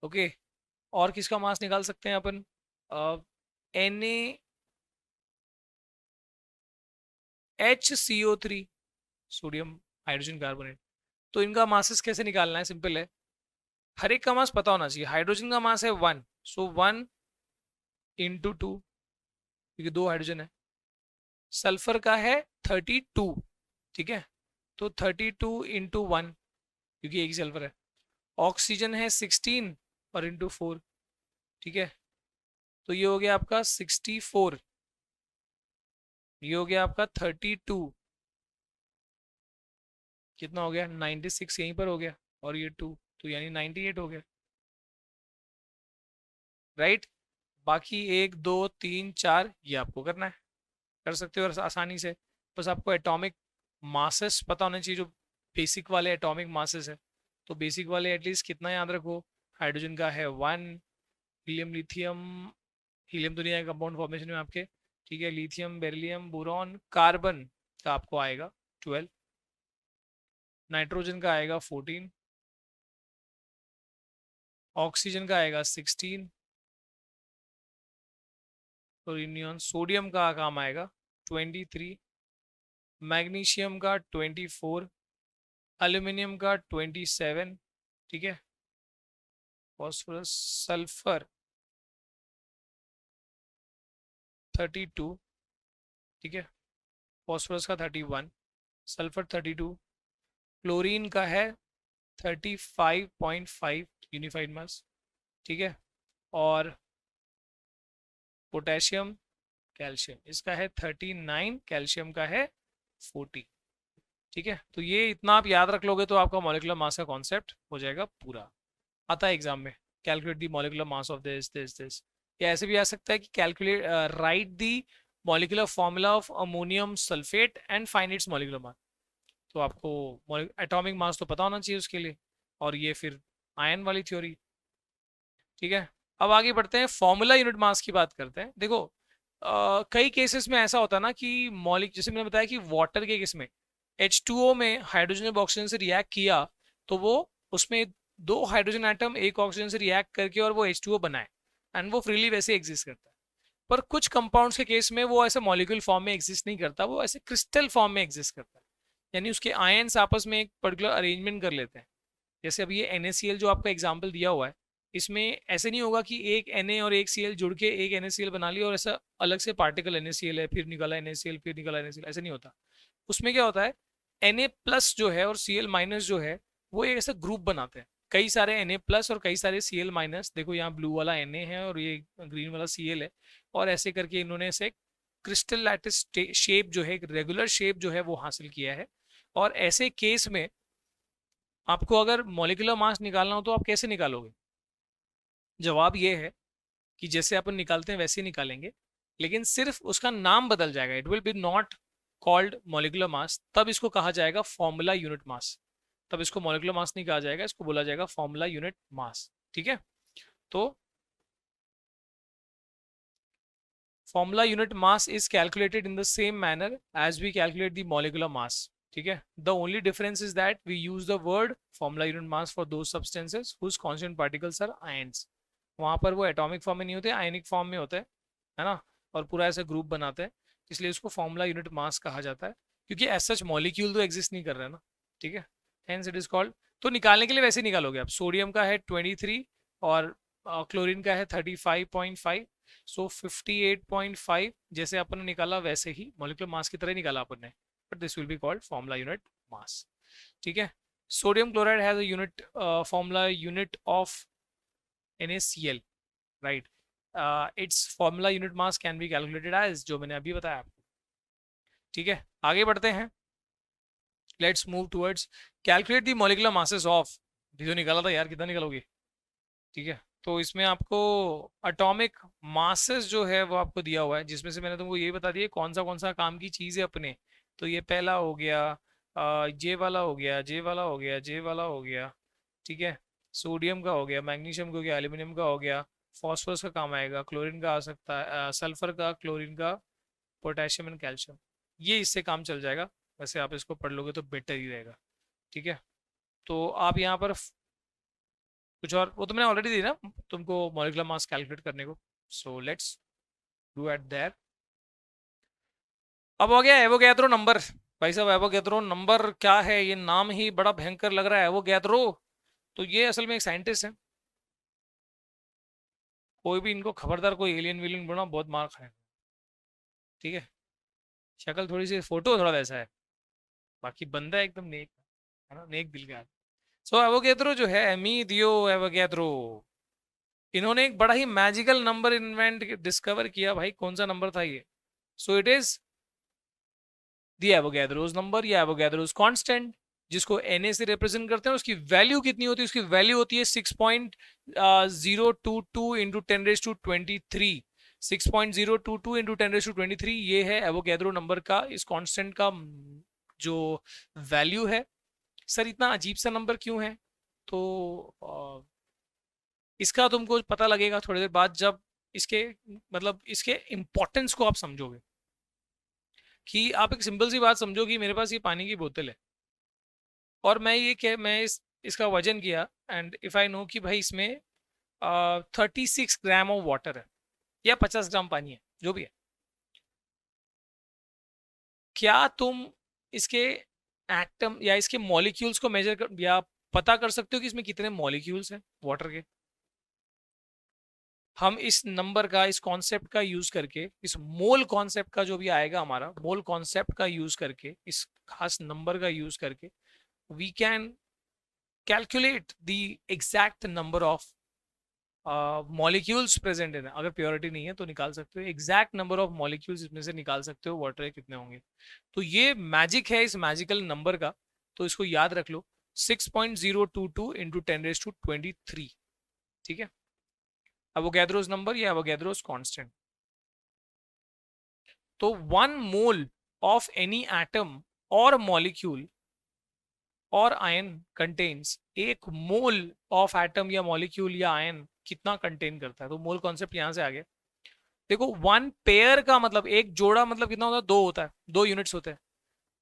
ओके, और किसका मास निकाल सकते हैं अपन? NaHCO3, sodium hydrogen carbonate. तो इनका मासेस कैसे निकालना है? सिंपल है, हर एक का मास पता होना चाहिए। हाइड्रोजन का मास है 1, सो 1 × 2, क्योंकि 2 हाइड्रोजन है। सल्फर का है 32, ठीक है, तो 32 × 1, क्योंकि एक ही सल्फर है। ऑक्सीजन है 16 और × 4, ठीक है, तो ये हो गया आपका 64, ये हो गया आपका 32, कितना हो गया? 96 यहीं पर हो गया, और ये 2, तो यानी 98 हो गया, राइट। बाकी 1 2 3 4 ये आपको करना है, कर सकते हो आसानी से। बस आपको एटॉमिक मासेस पता होने चाहिए, जो बेसिक वाले एटॉमिक मासेस है। तो बेसिक वाले एटलीस्ट कितना याद रखो? हाइड्रोजन का है 1, हीलियम लिथियम, हीलियम तो नहीं आएगा कंपाउंड फॉर्मेशन में आपके, ठीक है, लिथियम बेरिलियम बोरॉन कार्बन का आपको आएगा 12, नाइट्रोजन का आएगा 14, ऑक्सीजन का आएगा 16, और नियॉन सोडियम का काम आएगा 23, मैग्नीशियम का 24, एल्यूमिनियम का 27, ठीक है, फॉस्फोरस सल्फर 32, ठीक है, फॉस्फोरस का 31, सल्फर 32, क्लोरीन का है 35.5 यूनिफाइड मास, ठीक है, और पोटेशियम कैल्शियम इसका है 39, कैल्शियम का है 40, ठीक है। तो ये इतना आप याद रख लोगे तो आपका मॉलिक्यूलर मास का कॉन्सेप्ट हो जाएगा पूरा। आता है एग्जाम में, calculate the molecular mass of this this this, या ऐसे भी आ सकता है कि calculate right the molecular formula of ammonium sulphate and find its molecular mass. तो आपको एटॉमिक मास तो पता होना चाहिए उसके लिए, और ये फिर आयन वाली थ्योरी, ठीक है। अब आगे बढ़ते हैं, फॉर्मूला यूनिट मास की बात करते हैं। देखो कई केसेस में ऐसा होता है ना कि मॉलिक, जैसे मैंने बताया कि वाटर के केस में H2O में हाइड्रोजन और ऑक्सीजन से रिएक्ट किया, तो वो उसमें 2 हाइड्रोजन एटम एक ऑक्सीजन से रिएक्ट करके और वो H2O बनाए, एंड वो फ्रीली वैसे एग्जिस्ट करता है। पर कुछ कंपाउंड्स के केस में वो ऐसे मॉलिक्यूल फॉर्म में एग्जिस्ट नहीं करता, वो ऐसे क्रिस्टल फॉर्म में एग्जिस्ट करता है, यानी उसके आयन्स आपस में एक पर्टिकुलर अरेंजमेंट कर लेते हैं। जैसे अभी ये NaCl जो आपका एग्जाम्पल दिया हुआ है, इसमें ऐसे नहीं होगा कि एक Na और एक Cl जुड़ के एक NaCl बना लिया और ऐसा अलग से पार्टिकल NaCl है, फिर निकला NaCl, फिर निकला NaCl, ऐसे नहीं होता। उसमें क्या होता है, Na+ जो है और Cl- जो है वो एक ऐसा ग्रुप बनाते हैं, कई सारे Na+ और कई सारे Cl-। देखो यहाँ ब्लू वाला Na है और ये ग्रीन वाला Cl है, और ऐसे करके इन्होंने ऐसे क्रिस्टल लैटिस शेप जो है, रेगुलर शेप जो है वो हासिल किया है। और ऐसे केस में आपको अगर मॉलिक्यूलर मास निकालना हो तो आप कैसे निकालोगे? जवाब ये है कि जैसे अपन निकालते हैं वैसे ही निकालेंगे, लेकिन सिर्फ उसका नाम बदल जाएगा। It will B not called molecular mass, तब इसको कहा जाएगा फॉर्मूला यूनिट मास। तब इसको मॉलिक्यूलर मास नहीं कहा जाएगा, इसको बोला जाएगा फॉर्मूला यूनिट मास, ठीक है। तो formula unit mass is calculated in the same manner as we calculate the molecular mass, ठीक है। The only difference is that we use the word formula unit mass for those substances whose constant particles are ions. वहां पर वो atomic form में नहीं होते, ionic form में होते हैं, है ना, और पूरा ऐसे ग्रुप बनाते हैं, इसलिए उसको फॉर्मूला यूनिट मास कहा जाता है, क्योंकि एज सच मॉलिक्यूल तो एग्जिस्ट नहीं कर रहे ना, ठीक है, हेंस इट इज कॉल्ड। तो निकालने के लिए वैसे निकालोगे आप, सोडियम का है 23 और क्लोरीन का है 35.5, सो 58.5 जैसे अपन ने निकाला वैसे ही मॉलिक्यूलर मास की तरह ही निकाला अपन ने, but this will be called formula unit mass, ठीक है। Sodium chloride has a unit formula unit of NaCl, right. Its formula unit mass can be calculated as, जो मैंने अभी बताया आपको। ठीक है, आगे बढ़ते हैं। Let's move towards calculate the molecular masses of, भी तो निकाला था यार, कितना निकालोगे। ठीक है, तो इसमें आपको एटॉमिक मासेस जो है वो आपको दिया हुआ है, जिसमें से मैंने तुमको ये बता दिया कौन सा काम की चीज़ है अपने। तो ये पहला हो गया, ये वाला हो गया, ये वाला हो गया, ये वाला हो गया। ठीक है, सोडियम का हो गया, मैग्नीशियम का हो गया, एल्यूमिनियम का हो गया, फॉस्फोरस का काम आएगा, क्लोरीन का आ सकता है, सल्फर का, क्लोरीन का, पोटेशियम एंड कैल्शियम। ये इससे काम चल जाएगा। वैसे आप इसको पढ़ लोगे तो बेटर ही रहेगा। ठीक है, तो आप यहाँ पर कुछ और, वो तो मैंने ऑलरेडी दी ना तुमको मॉलिक्यूलर मास कैलकुलेट करने को। So let's do at there. अब हो गया एवोगैड्रो नंबर। भाई साहब, एवोगैड्रो नंबर क्या है, ये नाम ही बड़ा भयंकर लग रहा है, एवोगैड्रो। तो ये असल में एक साइंटिस्ट है। कोई भी इनको खबरदार कोई एलियन विलियन बना बहुत मार खाए। ठीक है, शक्ल थोड़ी सी, फोटो थोड़ा वैसा है, बाकी बंदा एकदम नेक है ना, नेक दिल का। सो एवोगैड्रो जो है, एमीडियो एवोगैड्रो, इन्होंने एक बड़ा ही मैजिकल नंबर इन्वेंट डिस्कवर किया। भाई कौन सा नंबर था ये? सो it is the Avogadro's number या एवोगैड्रोस कांस्टेंट, जिसको Na से रिप्रेजेंट करते हैं। उसकी वैल्यू कितनी होती है? उसकी वैल्यू होती है 6.022 इंटू 10⁻23। 6.022 इंटू 10⁻23, ये है एवोगैड्रो नंबर का, इस कांस्टेंट का जो वैल्यू है। सर इतना अजीब सा नंबर क्यों है? तो इसका तुमको पता लगेगा थोड़ी देर बाद, जब इसके मतलब इसके इंपॉर्टेंस को आप समझोगे। कि आप एक सिंपल सी बात समझो कि मेरे पास ये पानी की बोतल है, और मैं इसका वजन किया, एंड इफ आई नो कि भाई इसमें 36 ग्राम ऑफ वाटर है, या 50 ग्राम पानी है, जो भी है। क्या तुम इसके एटम या इसके मॉलिक्यूल्स को मेजर कर, या पता कर सकते हो कि इसमें कितने मॉलिक्यूल्स हैं वाटर के? हम इस नंबर का, इस कॉन्सेप्ट का यूज करके, इस मोल कॉन्सेप्ट का जो भी आएगा हमारा, मोल कॉन्सेप्ट का यूज करके, इस खास नंबर का यूज करके, we can calculate the exact number of molecules present in. अगर प्योरिटी नहीं है तो निकाल सकते हो एग्जैक्ट नंबर ऑफ मॉलिक्यूल्स, इसमें से निकाल सकते हो वाटर कितने होंगे। तो ये मैजिक है इस मैजिकल नंबर का, तो इसको याद रख लो, 6.022 इंटू 10⁻23। ठीक है, एवोगैड्रोस नंबर या एवोगैड्रोस कांस्टेंट। तो 1 मोल ऑफ एनी एटम और मॉलिक्यूल और आयन कंटेन्स, एक मोल ऑफ एटम या मॉलिक्यूल या आयन कितना कंटेन करता है। तो मोल कॉन्सेप्ट यहां से आ गया। देखो, 1 पेयर का मतलब, एक जोड़ा मतलब कितना होता है? 2 होता है, 2 यूनिट्स होते हैं।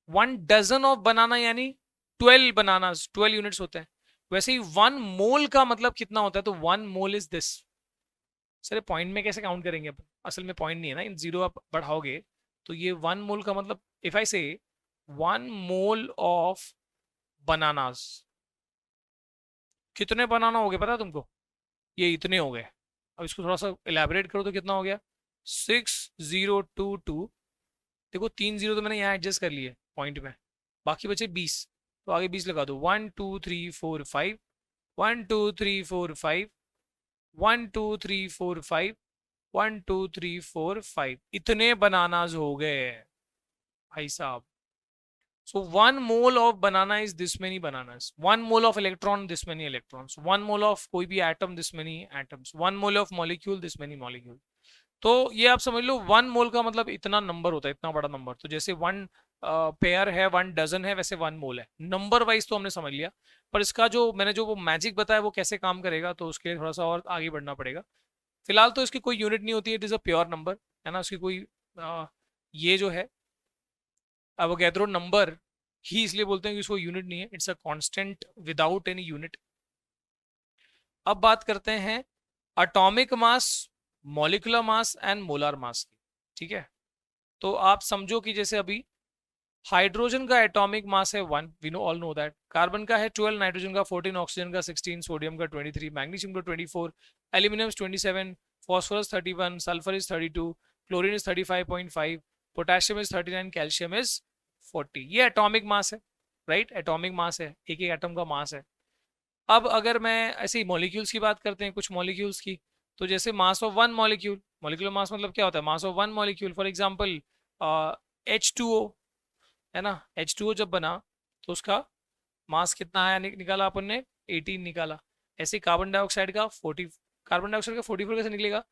1 डजन ऑफ बनाना यानी 12 बनाना, 12 यूनिट्स होते हैं। वैसे ही 1 मोल का मतलब कितना होता है? तो 1 mole is this. Sir point में कैसे काउंट करेंगे अपन? असल में पॉइंट नहीं है ना, इन जीरो आप बढ़ाओगे तो ये 1 मोल का मतलब, इफ आई से 1 मोल ऑफ बनानास, कितने बनाना हो गए पता है तुमको? ये इतने हो गए। अब इसको थोड़ा सा इलेबोरेट करो तो कितना हो गया? 6022। देखो 3 जीरो तो मैंने यहाँ एडजस्ट कर लिए पॉइंट में, बाकी बचे 20। तो आगे 20 लगा दो। 1 2 3 4 5, 1 2 3 4 5, 1 2 3 4 5, 1 2 3 4 5, इतने बनानाज हो गए भाई साहब। So 1 mole of banana is this many bananas. 1 mole of electron, this many electrons. 1 mole of कोई भी atom, this many atoms. 1 mole of molecule, this many molecule. तो ये आप समझ लो 1 मोल का मतलब इतना नंबर होता है, इतना बड़ा नंबर। तो जैसे 1 पेयर है, 1 डजन है, वैसे 1 मोल है। नंबर वाइज तो हमने समझ लिया, पर इसका जो मैंने जो वो मैजिक बताया वो कैसे काम करेगा, तो उसके लिए थोड़ा सा और आगे बढ़ना पड़ेगा। फिलहाल तो इसकी कोई यूनिट नहीं होती है, it is a pure number, है ना। उसकी कोई ये जो है एवोगैड्रो नंबर ही इसलिए बोलते हैं कि उसको यूनिट नहीं है, it's a constant without any unit. अब बात करते हैं atomic mass, molecular mass and molar mass की। ठीक है, तो आप समझो कि जैसे अभी हाइड्रोजन का एटॉमिक मास है 1, we know all know that. Carbon का है 12, नाइट्रोजन का 14, ऑक्सीजन का 16, सोडियम का 23, मैग्नीशियम का 24, aluminium 27, phosphorus 31, sulphur is 32, chlorine is 35.5, potassium is 39, calcium is 40। ये एटॉमिक मास है, राइट। एटॉमिक मास है, एक एक एटम का मास है। अब अगर मैं ऐसे ही मॉलिक्यूल्स की बात करते हैं, कुछ मॉलिक्यूल्स की, तो जैसे मास of one molecule, molecular mass मतलब क्या होता है, मास of one molecule. For example H2O है ना, H2O जब बना तो उसका मास कितना आया निकाला अपन ने, 18 निकाला। ऐसे कार्बन डाइऑक्साइड का 40, कार्बन डाइऑक्साइड का 44 कैसे निकलेगा,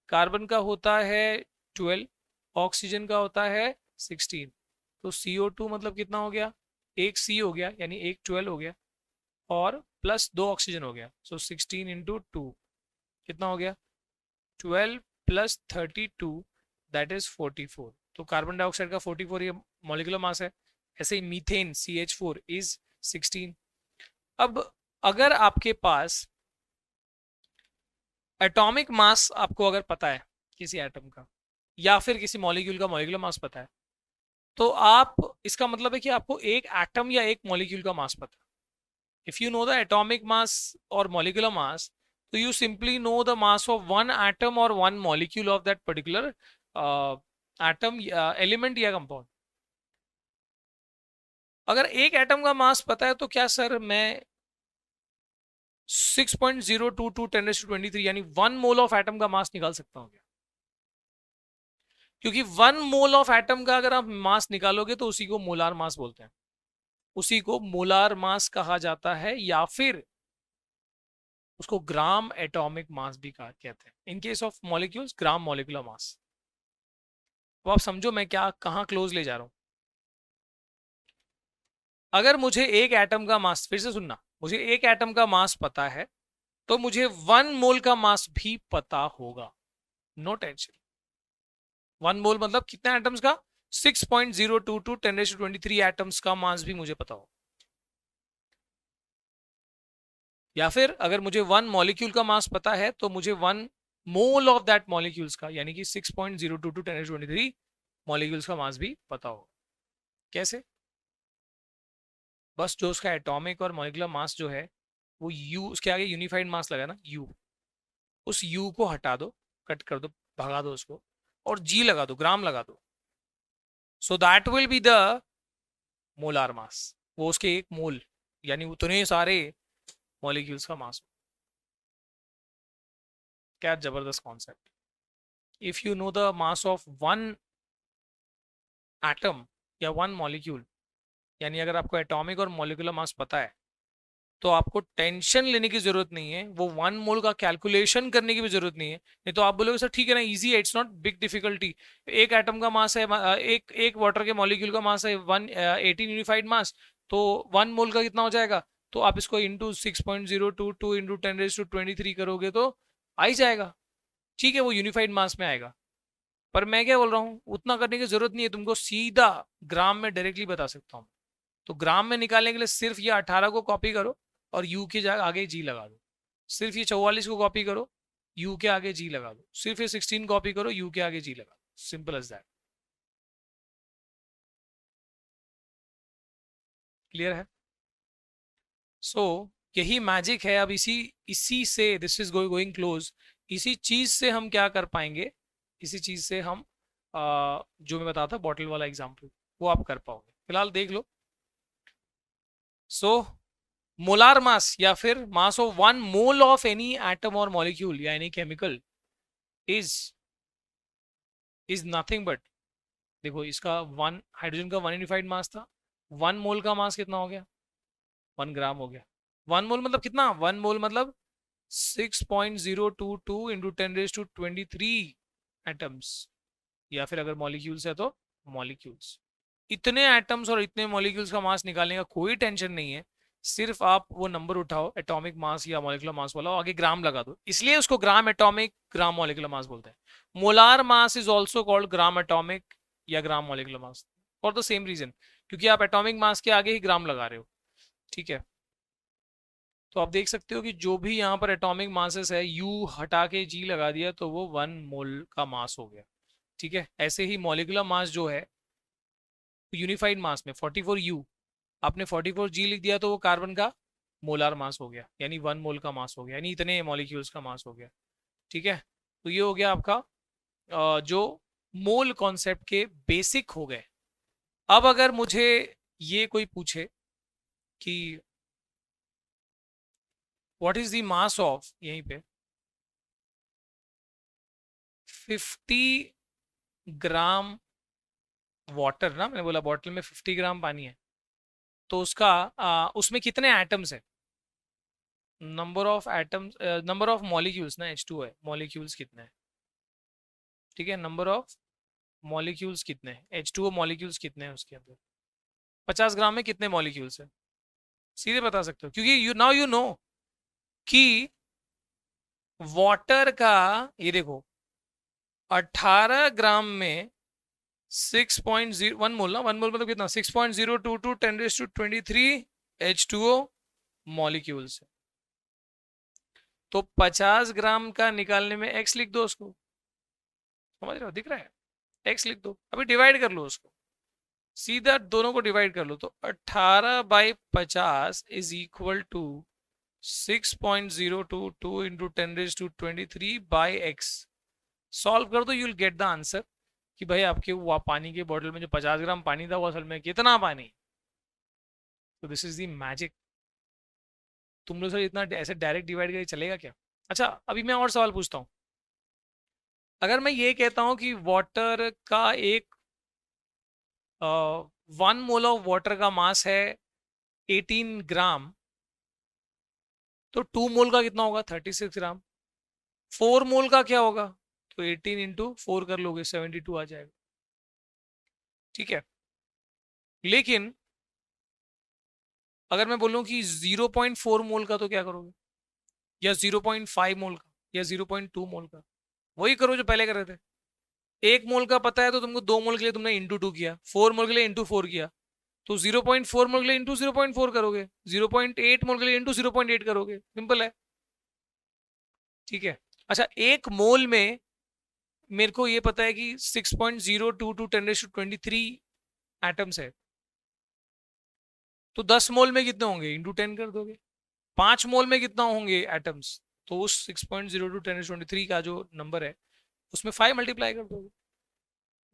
कार्बन का होता है 12, ऑक्सीजन का होता है 16, तो CO2 मतलब कितना हो गया, एक C हो गया यानी एक 12 हो गया, और प्लस 2 ऑक्सीजन हो गया, सो 16 इंटू 2 कितना हो गया, 12 प्लस 32 दैट इज 44। तो कार्बन डाइऑक्साइड का 44 ये मॉलिक्यूलर मास है। ऐसे ही मीथेन CH4 इज 16। अब अगर आपके पास एटॉमिक मास आपको अगर पता है किसी एटम का या फिर किसी मॉलिक्यूल का मॉलिक्यूलर मास पता है, तो आप, इसका मतलब है कि आपको एक एटम या एक मॉलिक्यूल का मास पता है। If you know the atomic mass और मॉलिक्यूलर मास, तो you simply know the mass of one atom और one molecule of that particular atom, element या कंपाउंड। अगर एक एटम का मास पता है तो क्या सर मैं 6.022 10⁻23 यानी 1 मोल ऑफ एटम का मास निकाल सकता हूँ क्या? क्योंकि 1 मोल ऑफ एटम का अगर आप मास निकालोगे तो उसी को मोलार मास बोलते हैं, उसी को मोलार मास कहा जाता है, या फिर उसको ग्राम एटॉमिक मास भी कहा कहते हैं। In case of molecules gram molecular mass. तो आप समझो मैं क्या कहाँ क्लोज ले जा रहा हूं। अगर मुझे एक एटम का मास, फिर से सुनना, मुझे एक एटम का मास पता है तो मुझे 1 मोल का मास भी पता होगा, नो टेंशन। 1 मोल मतलब कितने एटम्स का, 6.022 10⁻23 एटम्स का मास भी मुझे पता हो। या फिर अगर मुझे 1 मॉलिक्यूल का मास पता है तो मुझे 1 मोल ऑफ दैट मॉलिक्यूल्स का यानी कि 6.022 10⁻23 मॉलिक्यूल्स का मास भी पता हो। कैसे, बस जो उसका एटॉमिक और मॉलिक्यूलर मास जो है वो U, उसके आगे यूनिफाइड मास लगा ना U, उस U को हटा दो, कट कर दो, भगा दो उसको, और G लगा दो, ग्राम लगा दो, so that will be the molar mass. वो उसके एक मोल यानी उतने सारे मॉलिक्यूल्स का मास। क्या जबरदस्त concept. If you know the mass of one atom या 1 मॉलिक्यूल, यानी अगर आपको एटॉमिक और मॉलिक्यूलर मास पता है तो आपको टेंशन लेने की जरूरत नहीं है, वो 1 मोल का कैलकुलेशन करने की भी जरूरत नहीं है। नहीं तो आप बोलोगे सर ठीक है ना, इजी है, इट्स नॉट बिग डिफिकल्टी। एक एटम का मास है, एक एक वाटर के मॉलिक्यूल का मास है 18 यूनिफाइड मास, तो 1 मोल का कितना हो जाएगा, तो आप इसको इंटू 6.022 इंटू 10⁻23 करोगे तो आ ही जाएगा। ठीक है, वो यूनिफाइड मास में आएगा। पर मैं क्या बोल रहा हूँ, उतना करने की जरूरत नहीं है, तुमको सीधा ग्राम में डायरेक्टली बता सकता हूँ। तो ग्राम में निकालने के लिए सिर्फ ये 18 को कॉपी करो और यू के आगे जी लगा दो। सिर्फ ये 44 को कॉपी करो, यू के आगे जी लगा दो। सिर्फ ये 16 कॉपी करो, यू के आगे जी लगा दो। Simple as that. क्लियर है? सो यही मैजिक है। अब इसी इसी से, दिस इज गोइंग क्लोज, इसी चीज से हम क्या कर पाएंगे, इसी चीज से हम जो मैं बताता बॉटल वाला एग्जाम्पल, वो आप कर पाओगे। फिलहाल देख लो। सो मोलार मास या फिर mass of 1 mole of any atom और मॉलिक्यूल या any chemical is nothing but, देखो इसका वन, हाइड्रोजन का 1 यूनिफाइड मास था, 1 मोल का मास कितना हो गया, 1 ग्राम हो गया। 1 मोल मतलब कितना, 1 मोल मतलब 6.022 इंटू 10⁻23 एटम्स, या फिर अगर मॉलिक्यूल्स है तो मॉलिक्यूल्स। इतने एटम्स और इतने मॉलिक्यूल्स का मास निकालने का कोई टेंशन नहीं है। सिर्फ आप वो नंबर उठाओ एटॉमिक मास या मॉलिक्यूलर मास वाला, आगे ग्राम लगा दो, इसलिए उसको ग्राम एटॉमिक ग्राम मॉलिक्यूलर मास बोलते हैं। Molar mass is also called gram atomic या gram molecular mass for the same reason, क्योंकि आप एटॉमिक मास के आगे ही ग्राम लगा रहे हो। ठीक है, तो आप देख सकते हो कि जो भी यहाँ पर एटॉमिक मासेस है, यू हटा के जी लगा दिया तो वो 1 मोल का मास हो गया। ठीक है, ऐसे ही मॉलिक्यूलर मास जो है यूनिफाइड मास में 44U, आपने 44G लिख दिया तो वो कार्बन का मोलार मास हो गया, यानी 1 मोल का मास हो गया, यानी इतने मॉलिक्यूल्स का मास हो गया। ठीक है, तो ये हो गया आपका जो मोल कॉन्सेप्ट के बेसिक हो गए। अब अगर मुझे ये कोई पूछे कि what is the mass of, यहीं पे 50 ग्राम वाटर ना, मैंने बोला बॉटल में 50 ग्राम पानी है, तो उसका उसमें कितने एटम्स है, number of atoms, number of molecules ना, H2 है, मॉलिक्यूल्स कितने हैं, ठीक है, नंबर ऑफ मॉलिक्यूल्स कितने हैं, H2O मॉलिक्यूल्स कितने हैं उसके अंदर, 50 ग्राम में कितने मॉलिक्यूल्स है, सीधे बता सकते हो, क्योंकि यू नाउ यू नो कि वाटर का, ये देखो 18 ग्राम में 6.0 1 मोल ना, 1 मोल मतलब कितना, 6.022 10⁻23 H2O मॉलिक्यूल्स है। तो 50 ग्राम का निकालने में x लिख दो उसको, समझ रहे हो, दिख रहा है, x लिख दो, अभी डिवाइड कर लो उसको, सीधा दोनों को डिवाइड कर लो, तो 18/50 is equal to 6.022 into 10⁻23 by x। Solve कर दो, you will get the answer कि भाई आपके वो पानी के बॉटल में जो 50 ग्राम पानी था वो असल में कितना पानी। तो दिस इज द मैजिक। तुम लोग सर इतना ऐसे डायरेक्ट डिवाइड करके चलेगा क्या? अच्छा, अभी मैं और सवाल पूछता हूँ। अगर मैं ये कहता हूँ कि वाटर का एक 1 मोल ऑफ वाटर का मास है 18 ग्राम, तो 2 मोल का कितना होगा, 36 ग्राम। 4 मोल का क्या होगा, तो 18 इंटू 4 कर लोगे, 72 आ जाएगा, ठीक है। लेकिन अगर मैं बोलूं कि 0.4 मोल का, तो क्या करोगे, या 0.5 मोल का, या 0.2 मोल का, वही करो जो पहले कर रहे थे। 1 मोल का पता है तो तुमको 2 मोल के लिए तुमने इंटू 2 किया, 4 मोल के लिए इंटू 4 किया, तो 0.4 मोल के लिए इंटू 0.4 करोगे, 0.8 मोल के लिए इंटू 0.8 करोगे, सिंपल है, ठीक है। अच्छा, 1 मोल में मेरे को ये पता है कि 6.022 10⁻23 एटम्स है, तो 10 मोल में कितने होंगे, इंटू 10 कर दोगे। 5 मोल में कितना होंगे एटम्स, तो उस 6.02 10⁻23 का जो नंबर है उसमें 5 मल्टीप्लाई कर दोगे।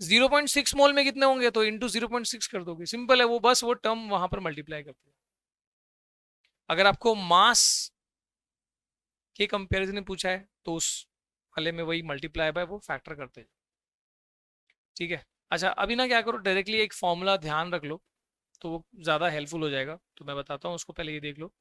0.6 मोल में कितने होंगे, तो इंटू 0.6 कर दोगे, सिंपल है, वो बस वो टर्म वहां पर मल्टीप्लाई करते हैं। अगर आपको मास के कंपैरिजन में पूछा है तो उस वाले में वही मल्टीप्लाई बाय वो फैक्टर करते हैं, ठीक है। अच्छा, अभी ना क्या करो, डायरेक्टली एक फॉर्मूला ध्यान रख लो, तो वो ज़्यादा हेल्पफुल हो जाएगा, तो मैं बताता हूँ उसको, पहले ये देख लो।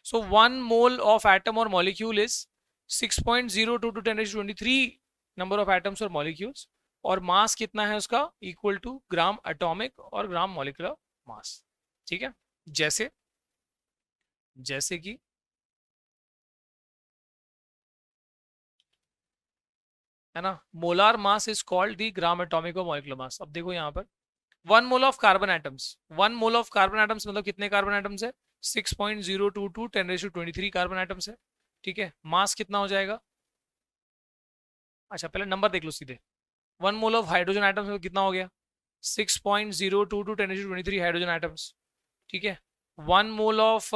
सो 1 मोल ऑफ एटम और molecule is 6.022 10⁻23 number of atoms और मॉलिक्यूल्स, और मास कितना है उसका, इक्वल टू ग्राम एटॉमिक और ग्राम मॉलिकुलर मास, ठीक है। जैसे जैसे कि है ना, molar mass is called the gram atomic और मॉलिकुलर मास। अब देखो यहाँ पर 1 mole of carbon atoms, 1 mole of carbon atoms मतलब कितने कार्बन एटम्स है, 6.022 10⁻23 कार्बन एटम्स है, ठीक है। मास कितना हो जाएगा, अच्छा पहले नंबर देख लो सीधे। 1 मोल ऑफ हाइड्रोजन एटम्स में कितना हो गया, 6.022 10⁻23 हाइड्रोजन एटम्स, ठीक है। 1 मोल ऑफ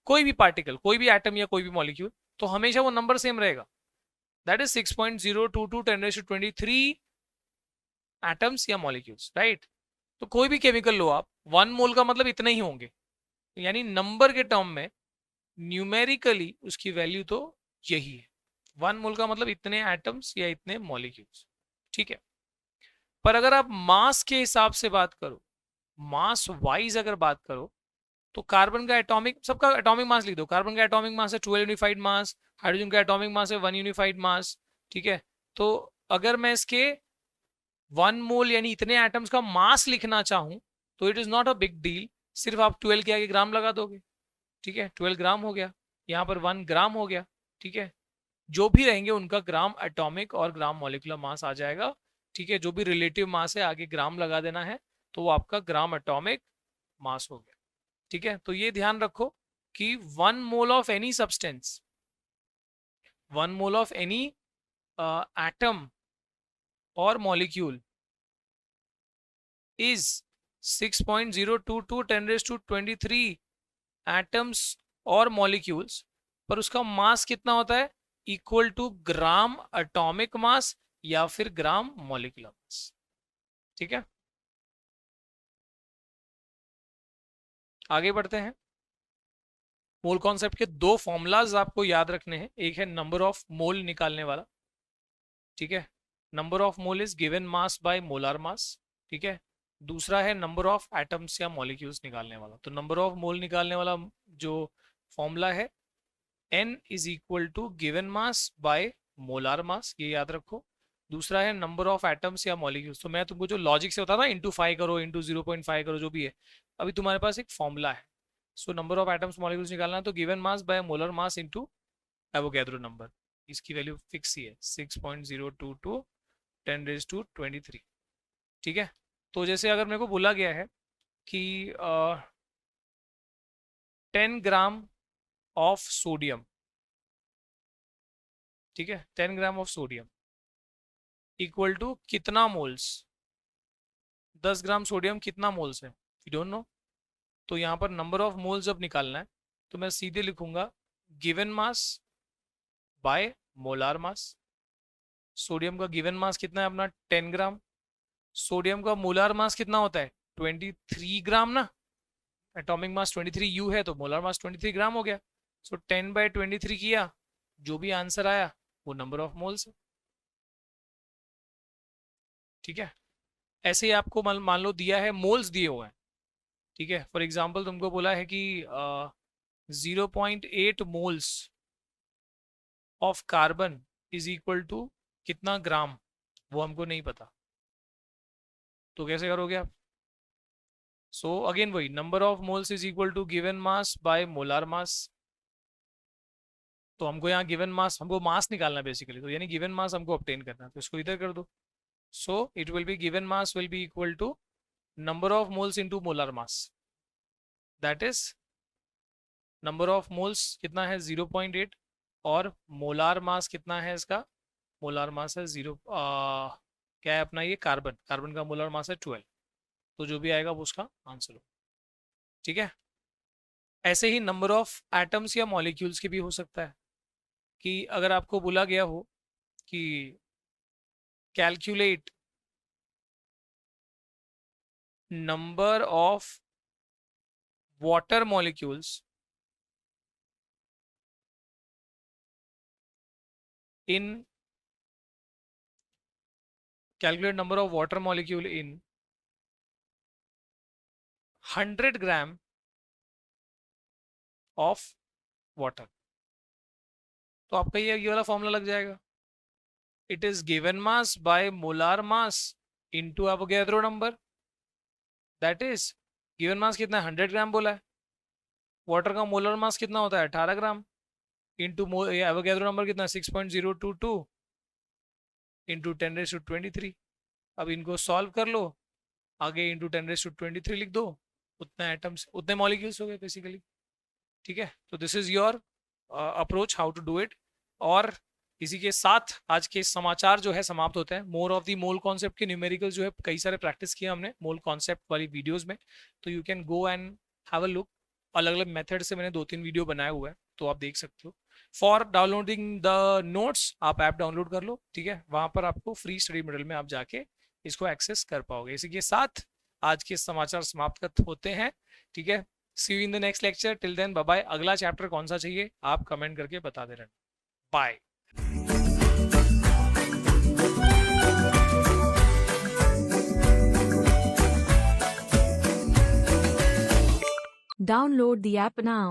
कोई भी पार्टिकल, कोई भी एटम या कोई भी मॉलिक्यूल, तो हमेशा वो नंबर सेम रहेगा, दैट इज 6.022 10⁻23 एटम्स या मॉलिक्यूल्स, राइट। तो कोई भी केमिकल लो आप, 1 मोल का मतलब इतने ही होंगे, यानी नंबर के टर्म में न्यूमेरिकली उसकी वैल्यू तो यही है, 1 मोल का मतलब इतने एटम्स या इतने मॉलिक्यूल्स, ठीक है। पर अगर आप मास के हिसाब से बात करो, मास वाइज अगर बात करो, तो कार्बन का एटॉमिक, सबका एटॉमिक मास लिख दो, कार्बन का एटॉमिक मास है 12 यूनिफाइड मास, हाइड्रोजन का एटॉमिक मास है 1 यूनिफाइड मास, ठीक है। तो अगर मैं इसके 1 मोल यानी इतने एटम्स का मास लिखना चाहूं, तो it is not a big deal, सिर्फ आप 12 के आगे ग्राम लगा दोगे, ठीक है, 12 ग्राम हो गया, यहाँ पर 1 ग्राम हो गया, ठीक है। जो भी रहेंगे उनका ग्राम एटॉमिक और ग्राम मॉलिकुलर मास आ जाएगा, ठीक है। जो भी रिलेटिव मास है आगे ग्राम लगा देना है, तो वो आपका ग्राम एटॉमिक मास हो गया, ठीक है। तो ये ध्यान रखो कि 1 mole of any substance, 1 mole of any atom और मॉलिक्यूल इज 6.022 10⁻23 एटम्स और मॉलिक्यूल्स, पर उसका मास कितना होता है, equal to gram atomic mass या फिर ग्राम मॉलिकुलर मास, ठीक है। आगे बढ़ते हैं। मोल कॉन्सेप्ट के दो फॉर्मूलाज आपको याद रखने हैं, एक है नंबर ऑफ मोल निकालने वाला, ठीक है। Number of mole is given mass by molar मास, ठीक है। दूसरा है नंबर ऑफ एटम्स या मॉलिक्यूल्स निकालने वाला। तो नंबर ऑफ मोल निकालने वाला जो फॉर्मूला है n is equal to given mass by molar mass, ये याद रखो। दूसरा है नंबर ऑफ एटम्स या मॉलिक्यूल्स। तो मैं तुमको जो लॉजिक से होता था इंटू 5 करो, इंटू 0.5 करो, जो भी है, अभी तुम्हारे पास एक फॉर्मूला है। So number of atoms molecules निकालना है तो given mass by molar mass into Avogadro number. इसकी वैल्यू फिक्स ही है 6.022 10⁻23, ठीक है। तो जैसे अगर मेरे को बोला गया है कि 10 ग्राम ऑफ सोडियम, ठीक है, 10 gram of sodium equal to कितना मोल्स, 10 ग्राम सोडियम कितना मोल्स है, यू डोंट नो। तो यहाँ पर नंबर ऑफ मोल्स जब निकालना है तो मैं सीधे लिखूंगा given mass by molar mass. Sodium का गिवन मास कितना है अपना 10 ग्राम, सोडियम का मोलार मास कितना होता है 23 ग्राम ना, एटॉमिक मास 23 U है तो मोलार मास 23 ग्राम हो गया। सो 10/23 किया, जो भी आंसर आया वो नंबर ऑफ मोल्स है, ठीक है। ऐसे ही आपको मान लो दिया है मोल्स दिए हुए हैं, ठीक है। फॉर एग्जाम्पल तुमको बोला है कि 0.8 moles of carbon is equal to कितना ग्राम, वो हमको नहीं पता, तो कैसे करोगे आप। सो अगेन वही number of moles is equal to given mass by molar mass. तो हमको यहाँ गिवन मास, हमको मास निकालना बेसिकली, तो यानी गिवन मास हमको ऑब्टेन करना है, तो इसको इधर कर दो। So it will be given mass will be equal to number of moles into molar mass, that is number of moles कितना है 0.8 और मोलार मास कितना है इसका, मोलार मास है 0 क्या है अपना ये कार्बन, कार्बन का मोलार मास है 12। तो जो भी आएगा वो उसका आंसर हो, ठीक है। ऐसे ही नंबर ऑफ एटम्स या मॉलिक्यूल्स के भी हो सकता है कि अगर आपको बोला गया हो कि calculate number of water molecules in calculate number of water molecule in 100 gram of water, तो आपका ये वाला फॉर्मूला लग जाएगा। It is given mass by molar mass into Avogadro number, that is given mass कितना है 100 ग्राम बोला है, वाटर का मोलर मास कितना होता है 18 ग्राम, इंटू एवोगैड्रो नंबर कितना 6.022 इंटू 10⁻23। अब इनको सॉल्व कर लो, आगे इंटू 10⁻23 लिख दो, उतना एटम्स उतने मॉलिक्यूल्स हो गए बेसिकली, ठीक है। तो this is your approach how to do it. और इसी के साथ आज के समाचार जो है समाप्त होते हैं। More of the mole concept के न्यूमेरिकल जो है कई सारे प्रैक्टिस किया हमने मोल कॉन्सेप्ट वाली वीडियोस में, तो you can go and have a look. अलग अलग मेथड से मैंने 2-3 वीडियो बनाए हुए हैं, तो आप देख सकते हो। फॉर डाउनलोडिंग द नोट्स आप ऐप डाउनलोड कर लो, ठीक है, वहां पर आपको फ्री स्टडी मटेरियल में आप जाके इसको एक्सेस कर पाओगे। इसी के साथ आज के समाचार समाप्त होते हैं, ठीक है। See you in the next lecture, till then bye bye. अगला चैप्टर कौन सा चाहिए आप कमेंट करके बता दे रहे हैं। Bye. Download the app now.